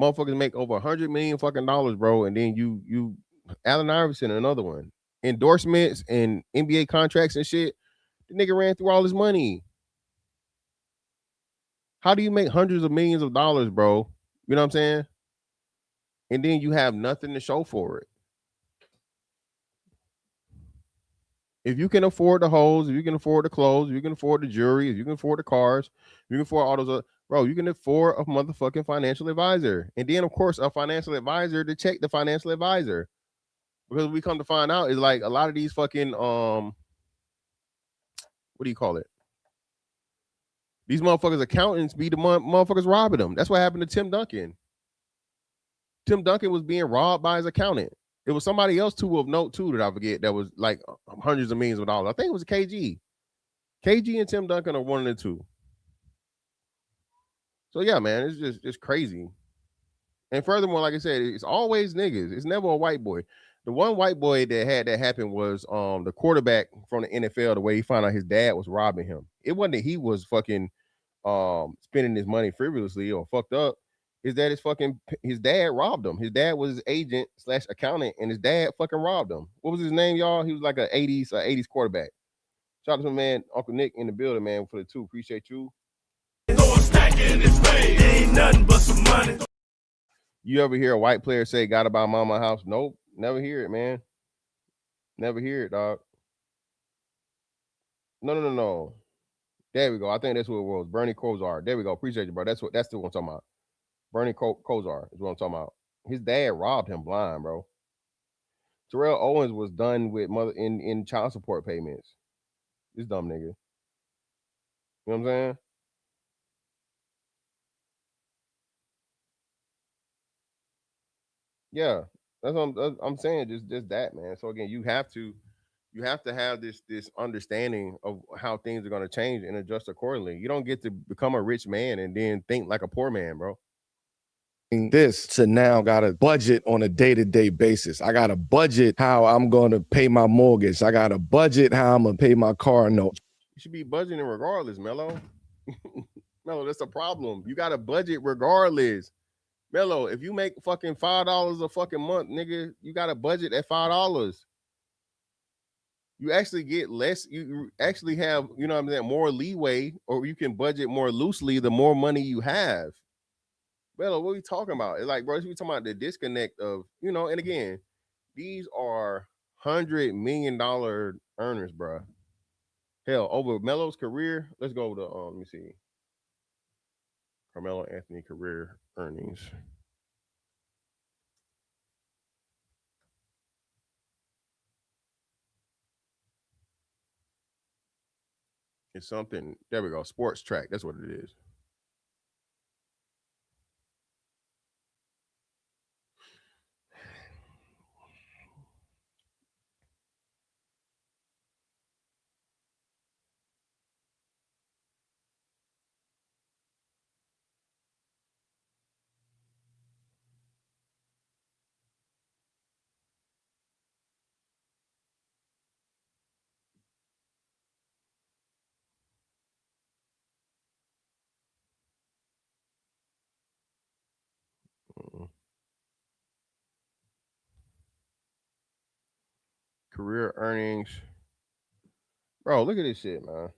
Motherfuckers make over $100 million fucking dollars, bro, and then you Allen Iverson, another one, endorsements and NBA contracts and shit. The nigga ran through all his money. How do you make hundreds of millions of dollars, bro? You know what I'm saying? And then you have nothing to show for it. If you can afford the hoes, if you can afford the clothes, if you can afford the jewelry, if you can afford the cars, you can afford all those other, bro, you can afford a motherfucking financial advisor. And then, of course, a financial advisor to check the financial advisor. Because we come to find out is like a lot of these fucking, what do you call it? These motherfuckers accountants be the motherfuckers robbing them. That's what happened to Tim Duncan. Tim Duncan was being robbed by his accountant. It was somebody else too of note too that I forget that was like hundreds of millions of dollars. I think it was KG. KG and Tim Duncan are one of the two. So yeah, man, it's just crazy. And furthermore, like I said, it's always niggas. It's never a white boy. The one white boy that had that happen was the quarterback from the NFL. The way he found out his dad was robbing him. It wasn't that he was fucking spending his money frivolously or fucked up. Is that his dad robbed him. His dad was his agent / accountant, and his dad fucking robbed him. What was his name, y'all? He was like an 80s quarterback. Shout out to my man, Uncle Nick in the building, man, for the 2. Appreciate you. Ain't nothing but some money. You ever hear a white player say, gotta buy mama a house? Nope. Never hear it, man. Never hear it, dog. No. There we go. I think that's what it was. Bernie Kosar. There we go. Appreciate you, bro. That's the one I'm talking about. Bernie Kosar is what I'm talking about. His dad robbed him blind, bro. Terrell Owens was done with mother in child support payments. This dumb nigga. You know what I'm saying? Yeah, that's I'm saying. Just that, man. So again, you have to have this understanding of how things are going to change and adjust accordingly. You don't get to become a rich man and then think like a poor man, bro. This to now got a budget on a day-to-day basis. I got a budget how I'm going to pay my mortgage. I got a budget how I'm going to pay my car note. You should be budgeting regardless, Mello. Mello, that's a problem. You got to budget regardless. Mello, if you make fucking $5 a fucking month, nigga, you got to budget at $5. You actually get less. You actually have, you know what I'm saying, more leeway, or you can budget more loosely the more money you have. Mello, what are we talking about? It's like, bro, we talking about the disconnect of, and again, these are $100 million earners, bro. Hell, over Melo's career, let's go to let me see. Carmelo Anthony career earnings. It's something. There we go. Sports Track. That's what it is. Career earnings. Bro, look at this shit, man.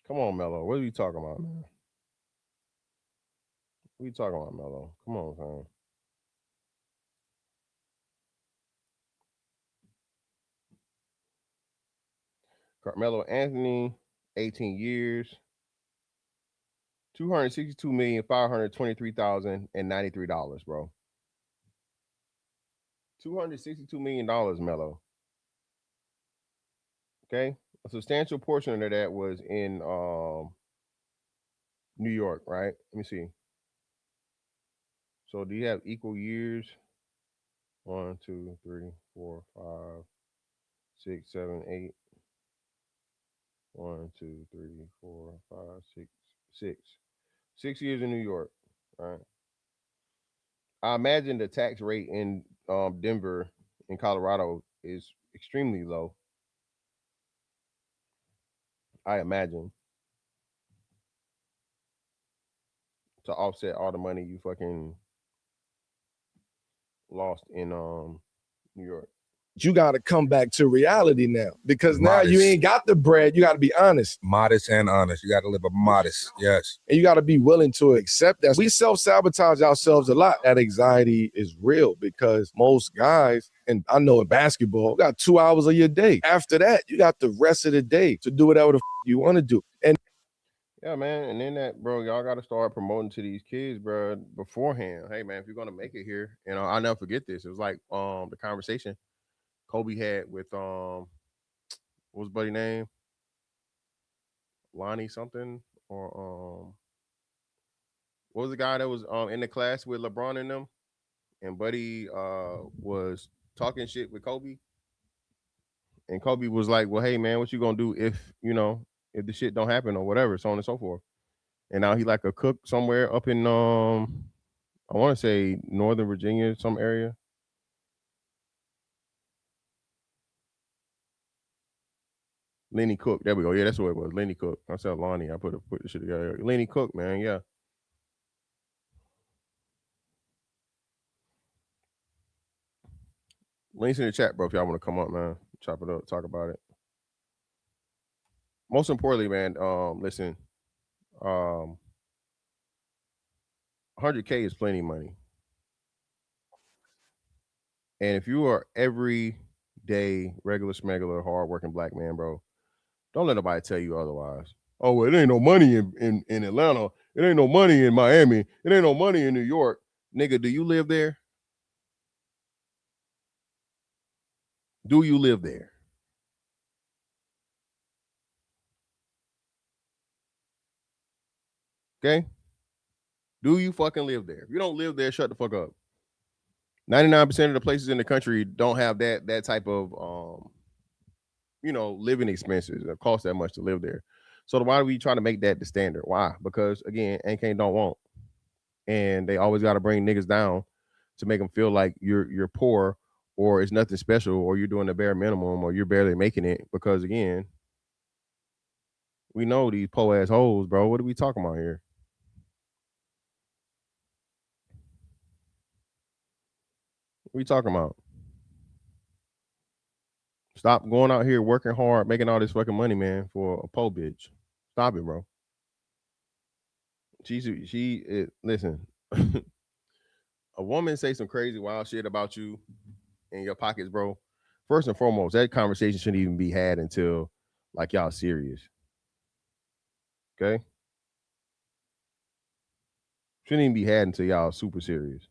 Come on, Melo. What are you talking about, man? What are you talking about, Melo? Come on, man. Carmelo Anthony, 18 years, $262,523,093, bro. $262 million, Melo. Okay, a substantial portion of that was in New York, right? Let me see. So do you have equal years? 1, 2, 3, 4, 5, 6, 7, 8. 1, 2, 3, 4, 5, 6, 6. 6 years in New York, right? I imagine the tax rate in Denver in Colorado is extremely low. I imagine, to offset all the money you fucking lost in New York. You got to come back to reality now because now you ain't got the bread. You got to be honest. Modest and honest. You got to live a modest. Yes. And you got to be willing to accept that. We self-sabotage ourselves a lot. That anxiety is real because most guys, and I know in basketball, got 2 hours of your day. After that, you got the rest of the day to do whatever the you want to do. And yeah, man. And then that, bro, y'all got to start promoting to these kids, bro, beforehand. Hey, man, if you're gonna make it here, I'll never forget this. It was like the conversation Kobe had with what was buddy name? Lonnie something, or what was the guy that was in the class with LeBron and them, and Buddy was talking shit with Kobe, and Kobe was like, "Well, hey man, what you gonna do if the shit don't happen or whatever, so on and so forth." And now he like a cook somewhere up in I want to say Northern Virginia, some area. Lenny Cook. There we go. Yeah, that's what it was. Lenny Cook. I said Lonnie. I put the shit together. Lenny Cook, man. Yeah. Links in the chat, bro. If y'all want to come up, man, chop it up, talk about it. Most importantly, man, listen, 100K is plenty of money. And if you are every day, regular smuggler, hardworking black man, bro, don't let nobody tell you otherwise. Oh, well, it ain't no money in Atlanta. It ain't no money in Miami. It ain't no money in New York. Nigga, do you live there? Do you live there? Okay? Do you fucking live there? If you don't live there, shut the fuck up. 99% of the places in the country don't have that type of living expenses. It costs that much to live there. So why do we try to make that the standard? Why? Because again, ain't don't want, and they always got to bring niggas down to make them feel like you're poor or it's nothing special or you're doing the bare minimum or you're barely making it. Because again, we know these poor ass hoes, bro. What are we talking about here? What are we talking about? Stop going out here working hard, making all this fucking money, man, for a po bitch. Stop it, bro. Listen. A woman say some crazy wild shit about you in your pockets, bro. First and foremost, that conversation shouldn't even be had until like y'all serious. Okay? Shouldn't even be had until y'all super serious.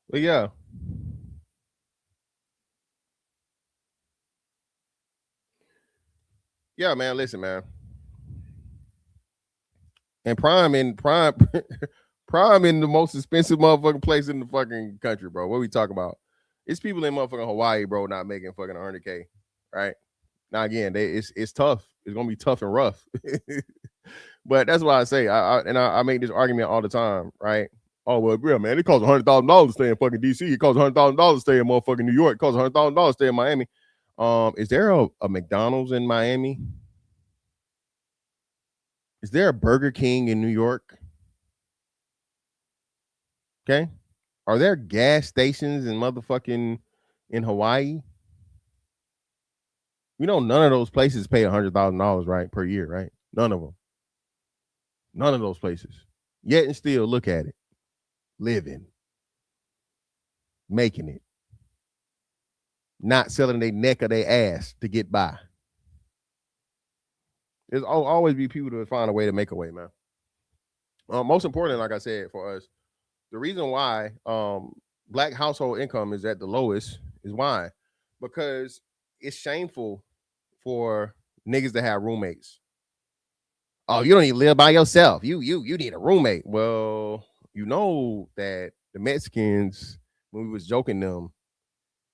But yeah. Yeah, man, listen, man. And Prime Prime in the most expensive motherfucking place in the fucking country, bro. What we talking about? It's people in motherfucking Hawaii, bro, not making fucking 100K, right? Now again, it's tough. It's gonna be tough and rough. But that's why I say I make this argument all the time, right? Oh well, yeah, man, it costs $100,000 to stay in fucking DC. It costs $100,000 to stay in motherfucking New York. It costs $100,000 to stay in Miami. Is there a McDonald's in Miami? Is there a Burger King in New York? Okay. Are there gas stations in motherfucking in Hawaii? We know none of those places pay $100,000 right per year, right? None of them. None of those places. Yet and still, look at it, living, making it, not selling their neck or their ass to get by. There's always be people to find a way to make a way, man. Most important, like I said, for us, the reason why black household income is at the lowest is why? Because it's shameful for niggas to have roommates. Oh, you don't even live by yourself. You need a roommate. Well, you know that the Mexicans, when we was joking them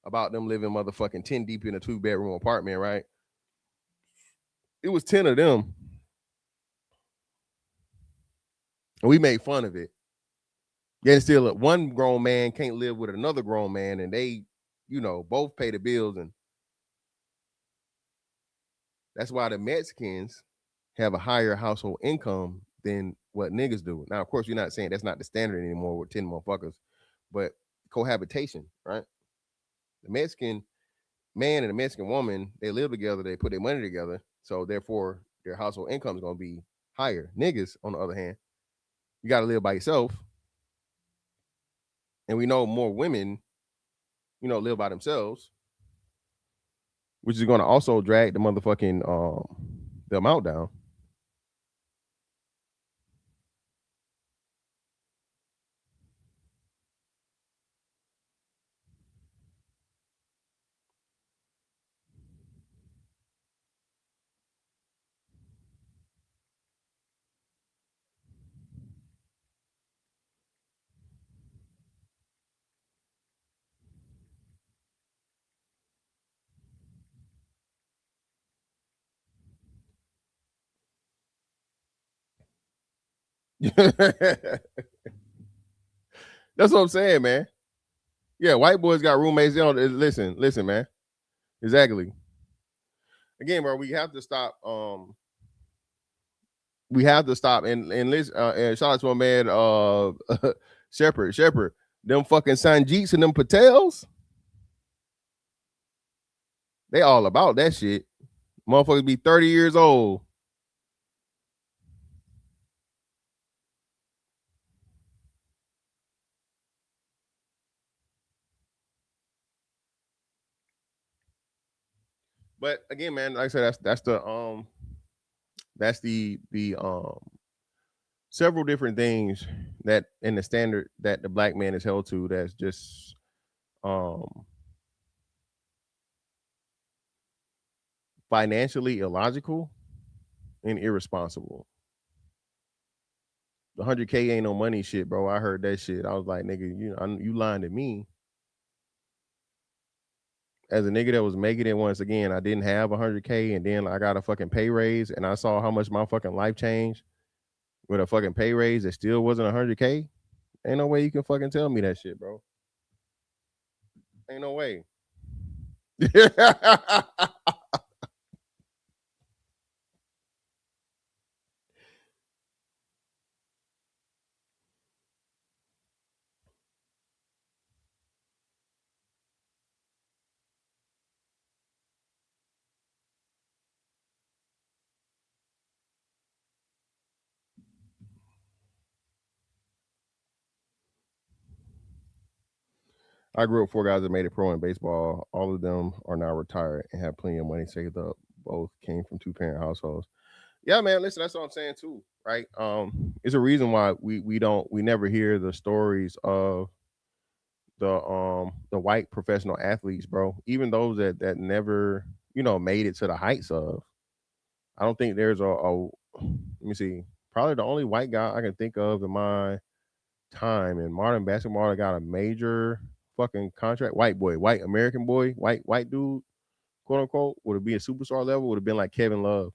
about them living motherfucking 10 deep in a 2-bedroom apartment, right? It was 10 of them. And we made fun of it. Yet still, one grown man can't live with another grown man, and they, both pay the bills. And that's why the Mexicans have a higher household income than what niggas do. Now, of course, you're not saying that's not the standard anymore with 10 motherfuckers, but cohabitation, right? The Mexican man and the Mexican woman, they live together, they put their money together, so therefore their household income is going to be higher. Niggas, on the other hand, you got to live by yourself. And we know more women, live by themselves, which is going to also drag the motherfucking the amount down. That's what I'm saying, man. Yeah, white boys got roommates. They don't listen, man. Exactly. Again, bro, we have to stop. We have to stop and listen. And shout out to my man, Shepherd. Them fucking Sanjeets and them Patels. They all about that shit. Motherfuckers be 30 years old. But again, man, like I said, that's the several different things that in the standard that the black man is held to that's just financially illogical and irresponsible. The 100K ain't no money shit, bro. I heard that shit. I was like, nigga, you lying to me. As a nigga that was making it, once again, I didn't have 100K, and then I got a fucking pay raise, and I saw how much my fucking life changed with a fucking pay raise that still wasn't 100K. Ain't no way you can fucking tell me that shit, bro. Ain't no way. I grew up 4 guys that made it pro in baseball. All of them are now retired and have plenty of money saved up. Both came from 2-parent households. Yeah, man. Listen, that's what I'm saying too, right? It's a reason why we never hear the stories of the white professional athletes, bro. Even those that never made it to the heights of. I don't think there's a let me see. Probably the only white guy I can think of in my time in modern basketball that got a major fucking contract, white American boy, white dude, quote unquote, would it be a superstar level? Would have been like Kevin Love.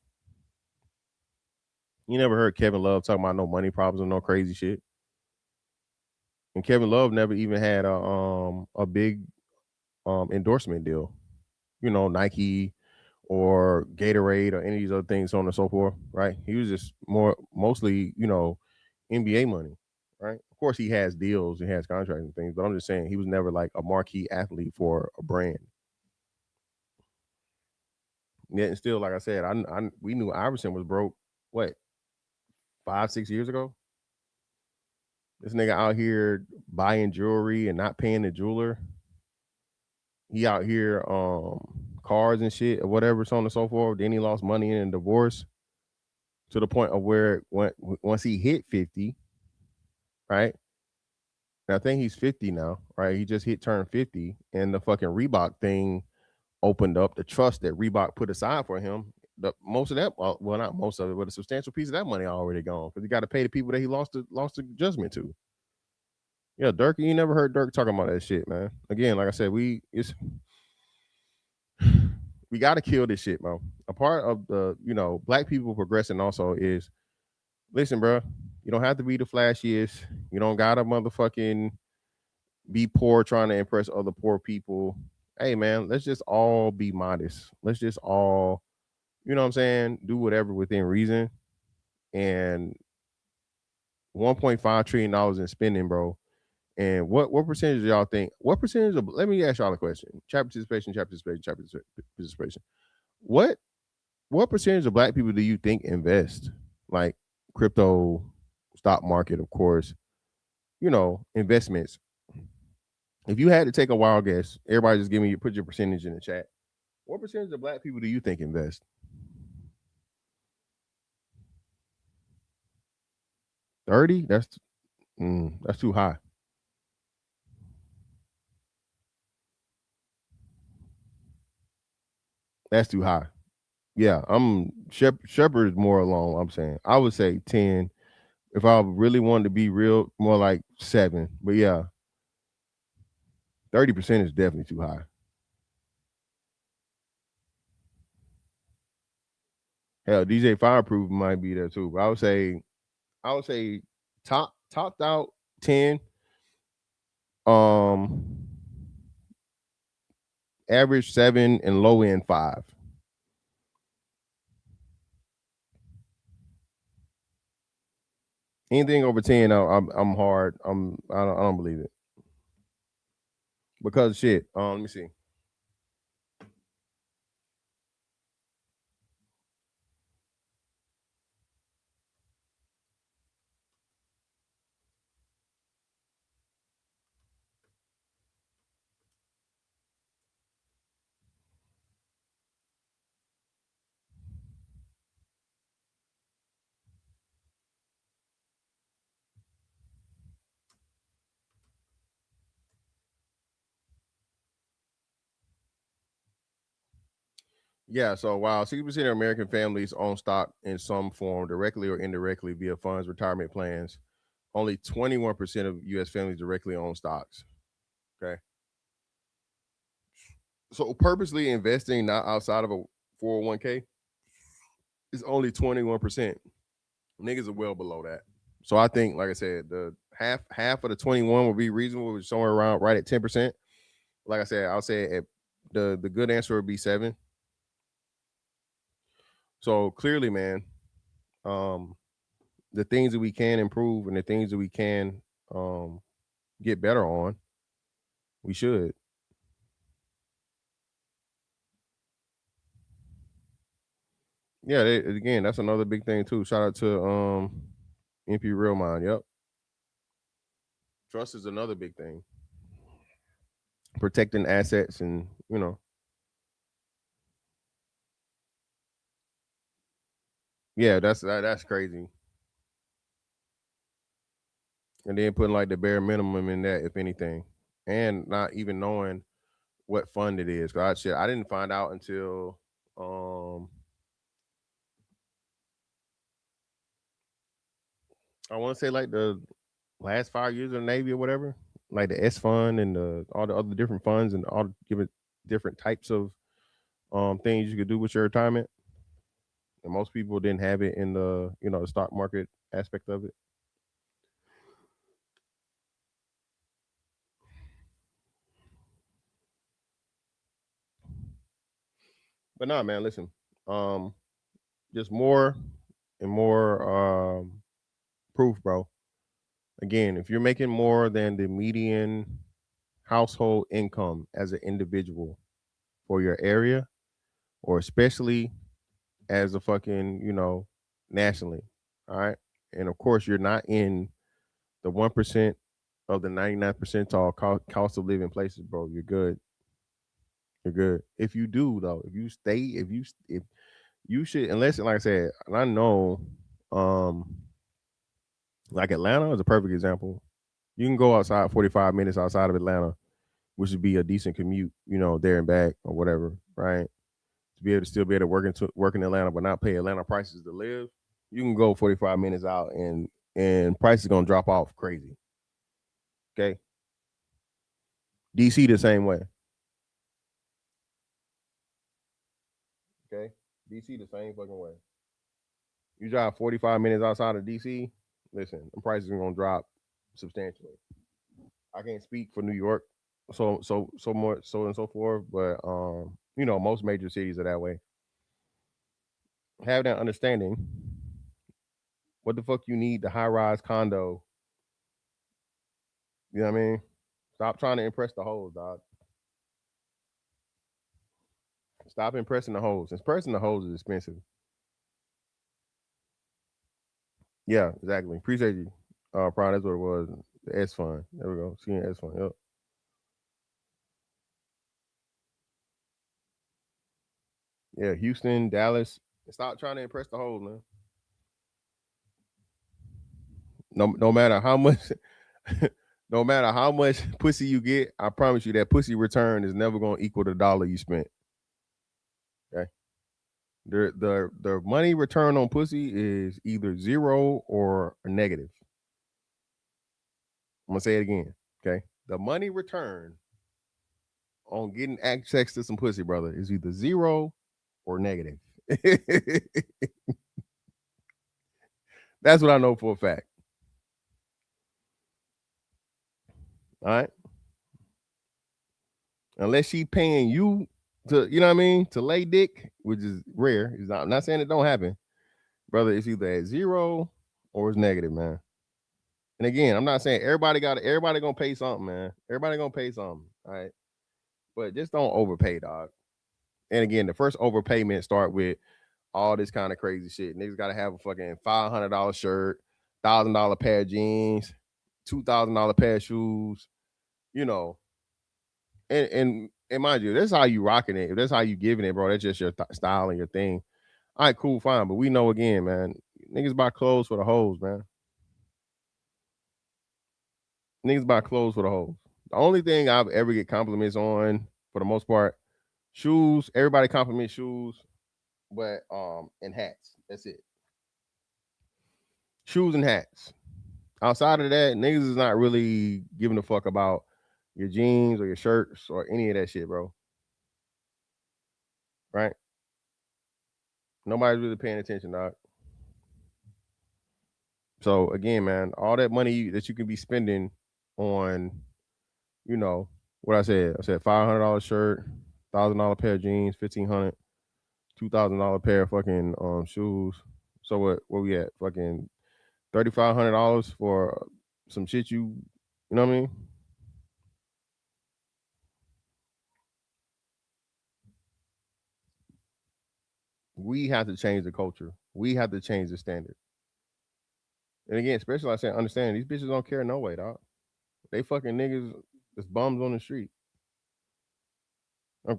You never heard Kevin Love talking about no money problems or no crazy shit. And Kevin Love never even had a big endorsement deal. Nike or Gatorade or any of these other things, so on and so forth, right? He was just mostly, NBA money, right? Of course, he has deals, he has contracts and things, but I'm just saying he was never like a marquee athlete for a brand. Yeah, and still, like I said, we knew Iverson was broke. What, 5-6 years ago? This nigga out here buying jewelry and not paying the jeweler. He out here cars and shit or whatever, so on and so forth. Then he lost money in a divorce to the point of where once he hit 50, right? And I think he's 50 now, right? He just turned 50, and the fucking Reebok thing opened up the trust that Reebok put aside for him. Most of that, well, not most of it, but a substantial piece of that money already gone because he got to pay the people that he lost the judgment to. Yeah, Dirk, you never heard Dirk talking about that shit, man. Again, like I said, we got to kill this shit, bro. A part of the black people progressing also is, listen, bro, you don't have to be the flashiest. You don't gotta motherfucking be poor trying to impress other poor people. Hey, man, let's just all be modest. Let's just all, you know what I'm saying, do whatever within reason. And $1.5 trillion in spending, bro. And what percentage of y'all think? What percentage of? Let me ask y'all a question. Chat participation. What percentage of black people do you think invest? Like crypto, stock market, of course. Investments. If you had to take a wild guess, everybody just put your percentage in the chat. What percentage of black people do you think invest? 30? That's too high. That's too high. Yeah, Shepherd is more along. I'm saying I would say 10. If I really wanted to be real, more like 7. But yeah, 30% is definitely too high. Hell, DJ Fireproof might be there too. But I would say topped out 10. Average 7 and low end 5. Anything over 10, I'm hard. I don't believe it. Because shit. Let me see. Yeah, so while 60% of American families own stock in some form, directly or indirectly via funds, retirement plans, only 21% of U.S. families directly own stocks. Okay. So purposely investing not outside of a 401k is only 21%. Niggas are well below that. So I think, like I said, the half of the 21 would be reasonable, which is somewhere around right at 10%. Like I said, I'll say the good answer would be 7. So clearly, man, the things that we can improve and the things that we can get better on, we should. Yeah, again, that's another big thing too. Shout out to MP Real Mind. Yep. Trust is another big thing. Protecting assets and, yeah, that's crazy. And then putting like the bare minimum in that, if anything, and not even knowing what fund it is. God, shit, I didn't find out until I want to say like the last 5 years of the Navy or whatever, like the S fund and all the other different funds and all the different types of things you could do with your retirement. And most people didn't have it in the stock market aspect of it. But nah, man, listen. Just more and more proof, bro. Again, if you're making more than the median household income as an individual for your area, or especially as a fucking, nationally, all right? And of course, you're not in the 1% of the 99th percentile cost of living places, bro. You're good. You're good. If you do, though, if you should, unless, like I said, and I know, like Atlanta is a perfect example. You can go outside 45 minutes outside of Atlanta, which would be a decent commute, there and back or whatever, right? To be able to still be able to work in Atlanta, but not pay Atlanta prices to live. You can go 45 minutes out and prices gonna drop off crazy. Okay. DC the same way. Okay. DC the same fucking way. You drive 45 minutes outside of DC, listen, the prices are gonna drop substantially. I can't speak for New York, so more so and so forth, but most major cities are that way. Have that understanding. What the fuck you need the high rise condo? You know what I mean? Stop trying to impress the hoes, dog. Stop impressing the hoes. Impressing the hoes is expensive. Yeah, exactly. Appreciate you. Probably that's what it was. The S fund. There we go. Seeing S fund. Yep. Yeah, Houston, Dallas. Stop trying to impress the hoes, man. No matter how much no matter how much pussy you get, I promise you that pussy return is never gonna equal the dollar you spent. Okay. The money return on pussy is either zero or a negative. I'm gonna say it again. Okay. The money return on getting access to some pussy, brother, is either zero or negative. That's what I know for a fact. All right. Unless she paying you to, you know what I mean, to lay dick, which is rare. I'm not saying it don't happen, brother. It's either at zero or it's negative, man. And again, I'm not saying everybody gonna pay something, man. Everybody gonna pay something, all right. But just don't overpay, dog. And again, the first overpayment start with all this kind of crazy shit. Niggas gotta have a fucking $500 shirt, $1,000 pair of jeans, $2,000 pair of shoes, you know. And mind you, that's how you rocking it. If that's how you giving it, bro, that's just your style and your thing. All right, cool, fine. But we know again, man, niggas buy clothes for the hoes, man. Niggas buy clothes for the hoes. The only thing I've ever get compliments on, for the most part, shoes. Everybody compliments shoes, but and hats. That's it. Shoes and hats. Outside of that, niggas is not really giving a fuck about your jeans or your shirts or any of that shit, bro. Right? Nobody's really paying attention, dog. So again, man, all that money that you can be spending on, you know, what I said $500 shirt, $1,000 pair of jeans, $1,500, $2,000 pair of fucking shoes. So what we at? Fucking $3,500 for some shit you know what I mean? We have to change the culture. We have to change the standard. And again, especially like I said, understand these bitches don't care no way, dog. They fucking niggas that's bums on the street. We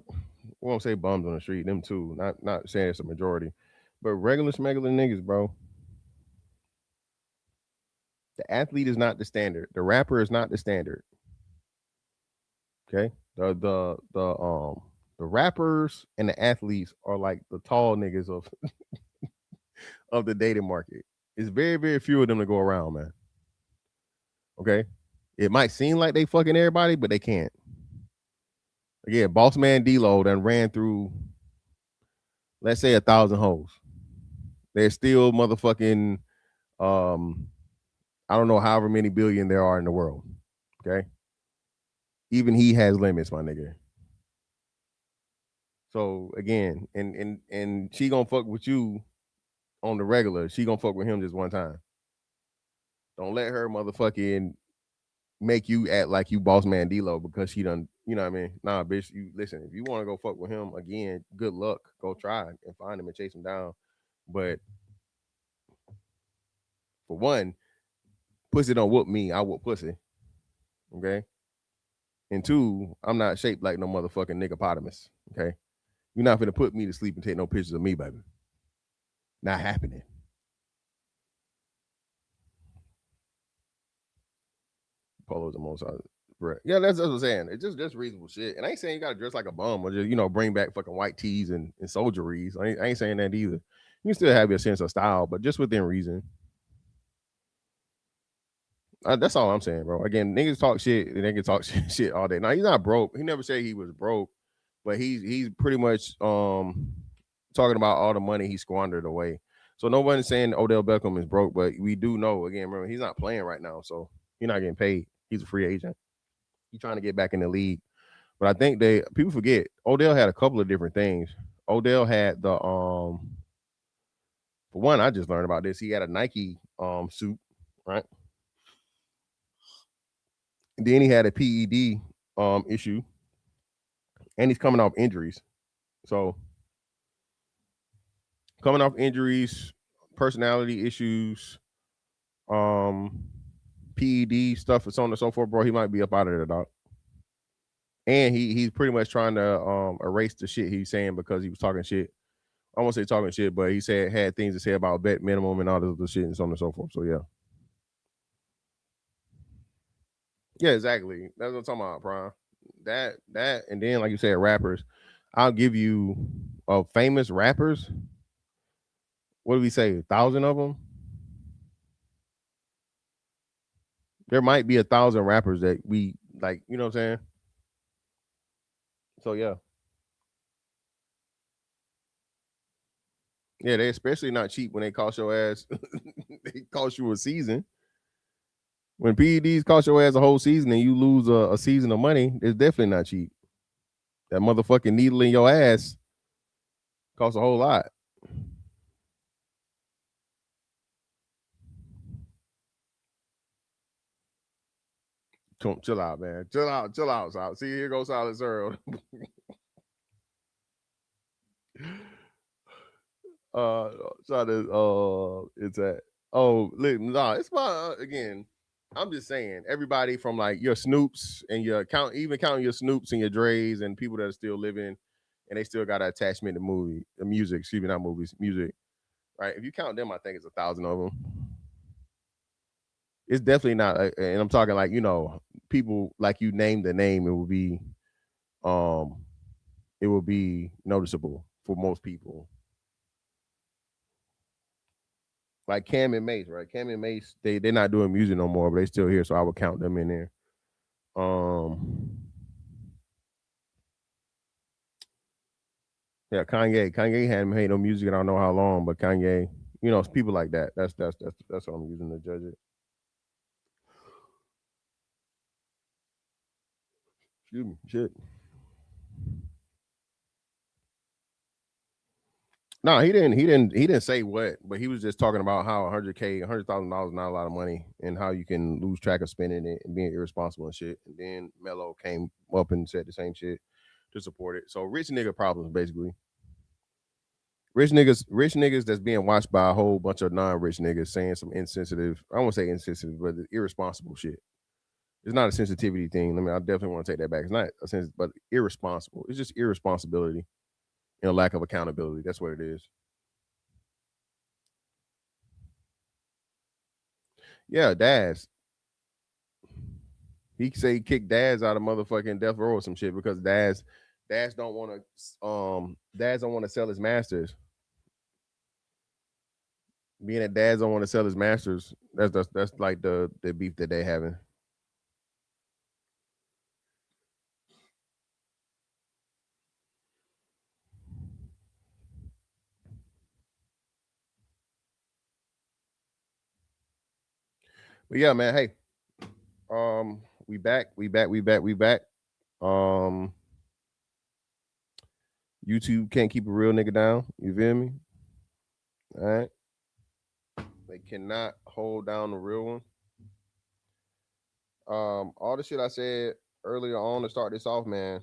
won't say bums on the street, them too. Not saying it's a majority. But regular smuggler niggas, bro. The athlete is not the standard. The rapper is not the standard. Okay? The rappers and the athletes are like the tall niggas of of the dating market. It's very, very few of them to go around, man. Okay? It might seem like they fucking everybody, but they can't. Again, boss man D-Lo done ran through, let's say, 1,000 hoes. They're still motherfucking, I don't know however many billion there are in the world. Okay? Even he has limits, my nigga. So again, and she gonna fuck with you on the regular. She gonna fuck with him just one time. Don't let her motherfucking make you act like you boss man D-Lo because she done, you know what I mean? Nah, bitch, you listen, if you want to go fuck with him again, good luck. Go try and find him and chase him down. But for one, pussy don't whoop me, I whoop pussy. Okay? And two, I'm not shaped like no motherfucking niggapotamus. Okay? You're not gonna put me to sleep and take no pictures of me, baby. Not happening. Polo's the most yeah, that's what I'm saying. It's just reasonable shit. And I ain't saying you gotta dress like a bum or just, you know, bring back fucking white tees and soldieries. I ain't saying that either. You can still have your sense of style, but just within reason. That's all I'm saying, bro. Again, niggas talk shit and they can talk shit all day. Now he's not broke. He never said he was broke, but he's pretty much talking about all the money he squandered away. So nobody's saying Odell Beckham is broke, but we do know, again, remember, he's not playing right now, so he's not getting paid. He's a free agent. He's trying to get back in the league. But I think people forget Odell had a couple of different things. Odell had the for one, I just learned about this. He had a Nike suit, right? And then he had a PED issue. And he's coming off injuries. So coming off injuries, personality issues, PED stuff, and so on and so forth, bro. He might be up out of there, dog. And he's pretty much trying to erase the shit he's saying because he was talking shit. I won't say talking shit, but he had things to say about bet minimum and all this other shit and so on and so forth. So yeah. Yeah, exactly. That's what I'm talking about, Prime. That and then like you said, rappers. I'll give you famous rappers. What do we say? 1,000 of them? There might be 1,000 rappers that we like, you know what I'm saying? So yeah. Yeah, they especially not cheap when they cost your ass. They cost you a season. When PEDs cost your ass a whole season and you lose a season of money, it's definitely not cheap. That motherfucking needle in your ass costs a whole lot. Chill out, man. Chill out. See, here goes Silent Earl. It's at. Oh, look, nah, it's my again. I'm just saying, everybody from like your Snoops and your even counting your Snoops and your Dre's and people that are still living and they still got an attachment to music. Excuse me, not movies, music. Right? If you count them, I think it's 1,000 of them. It's definitely not, and I'm talking like people like you name the name. Um, it will be noticeable for most people. Like Cam and Mace, right? Cam and Mace, they're not doing music no more, but they still here, so I would count them in there. Yeah, Kanye hadn't made no music in I don't know how long, but Kanye, it's people like that. That's what I'm using to judge it. Excuse me, shit. No, he didn't say what, but he was just talking about how $100,000 not a lot of money, and how you can lose track of spending it and being irresponsible and shit. And then Mello came up and said the same shit to support it. So rich nigga problems, basically. Rich niggas that's being watched by a whole bunch of non-rich niggas saying some insensitive, I won't say insensitive, but irresponsible shit. It's not a sensitivity thing. I definitely want to take that back. It's not a sense, but irresponsible. It's just irresponsibility and a lack of accountability. That's what it is. Yeah, Daz. He say he kicked Daz out of motherfucking death row or some shit because Daz don't want to sell his masters. Being that Daz don't want to sell his masters, that's like the beef that they having. But yeah, man, hey. We back. YouTube can't keep a real nigga down. You feel me? All right. They cannot hold down the real one. All the shit I said earlier on to start this off, man.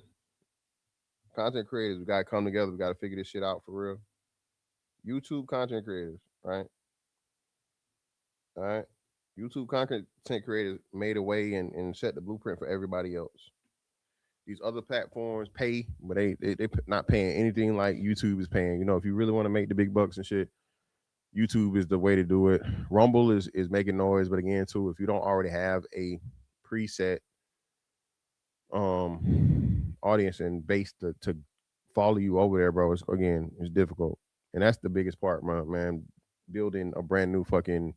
Content creators, we gotta come together. We gotta figure this shit out for real. YouTube content creators, right? All right. YouTube content creators made a way and set the blueprint for everybody else. These other platforms pay, but they not paying anything like YouTube is paying. If you really want to make the big bucks and shit, YouTube is the way to do it. Rumble is making noise, but again, too, if you don't already have a preset audience and base to follow you over there, bro, it's difficult, and that's the biggest part, man. Building a brand new fucking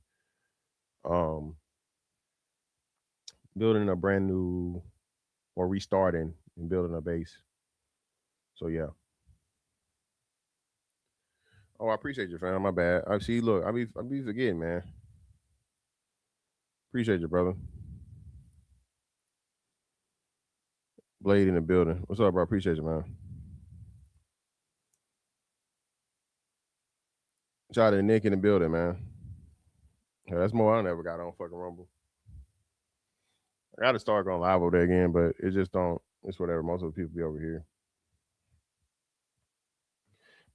building a brand new or restarting and building a base. So yeah. Oh, I appreciate you, fam. My bad. I see. Look, I be forgetting, man. Appreciate you, brother. Blade in the building. What's up, bro? Appreciate you, man. Shout out to Nick in the building, man. Yeah, that's more I never got on fucking Rumble. I got to start going live over there again, but it just don't. It's whatever. Most of the people be over here.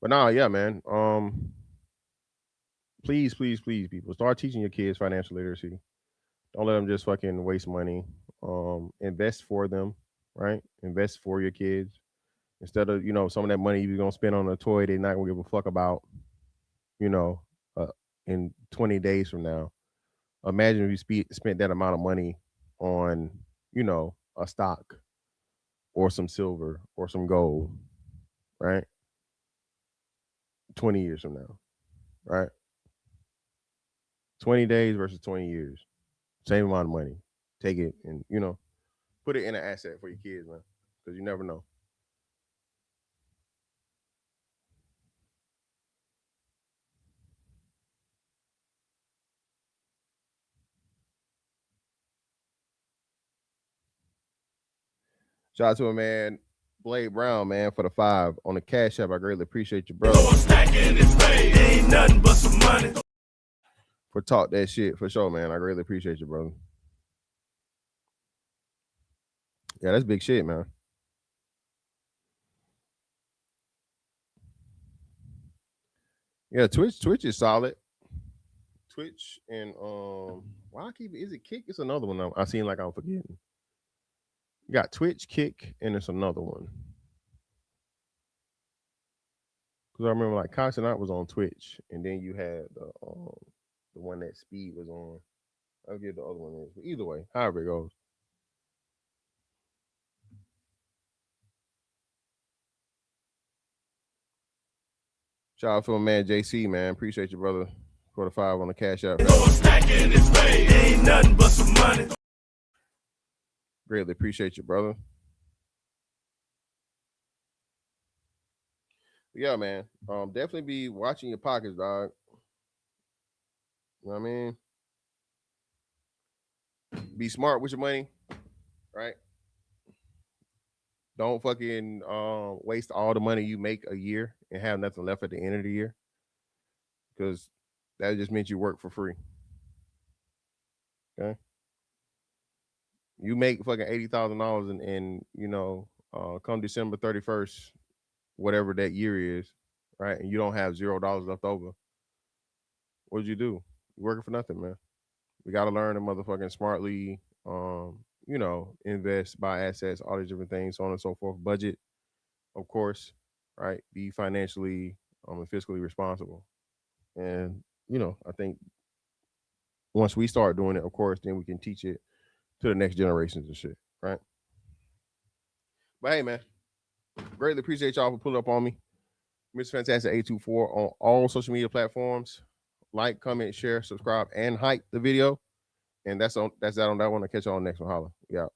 But nah, yeah, man. Please, people, start teaching your kids financial literacy. Don't let them just fucking waste money. Invest for them, right? Invest for your kids instead of some of that money you're gonna spend on a toy they're not gonna give a fuck about. In 20 days from now, imagine if you spent that amount of money on a stock or some silver or some gold, right? 20 years from now, right? 20 days versus 20 years, same amount of money. Take it and put it in an asset for your kids, man, because you never know. Shout out to a man, Blade Brown, man, for the 5 on the Cash App. I greatly appreciate you, bro. Ain't nothing but some money. For talk that shit for sure, man. I greatly appreciate you, brother. Yeah, that's big shit, man. Yeah, Twitch is solid. Twitch and why I keep is it Kick? It's another one I seem like I'm forgetting. You got Twitch, Kick, and it's another one. Because I remember like Constant was on Twitch, and then you had the one that Speed was on. I'll get the other one is. But either way, however it goes. Shout out to my man JC, man. Appreciate you, brother. For the 5 on the Cash App. Ain't nothing but some money. Greatly appreciate you, brother. Yeah, man. Definitely be watching your pockets, dog. You know what I mean? Be smart with your money, right? Don't fucking waste all the money you make a year and have nothing left at the end of the year. Because that just means you work for free. Okay. You make fucking $80,000 and you know, come December 31st, whatever that year is, right? And you don't have $0 left over. What'd you do? You're working for nothing, man. We gotta learn to motherfucking smartly, you know, invest, buy assets, all these different things, so on and so forth. Budget, of course, right? Be financially and fiscally responsible. And, you know, I think once we start doing it, of course, then we can teach it to the next generations and shit, right? But hey, man, greatly appreciate y'all for pulling up on me. Mr. Fantastic 824 on all social media platforms. Like, comment, share, subscribe, and hype the video. And that's that on that one. I'll catch y'all on the next one. Holla. Yeah.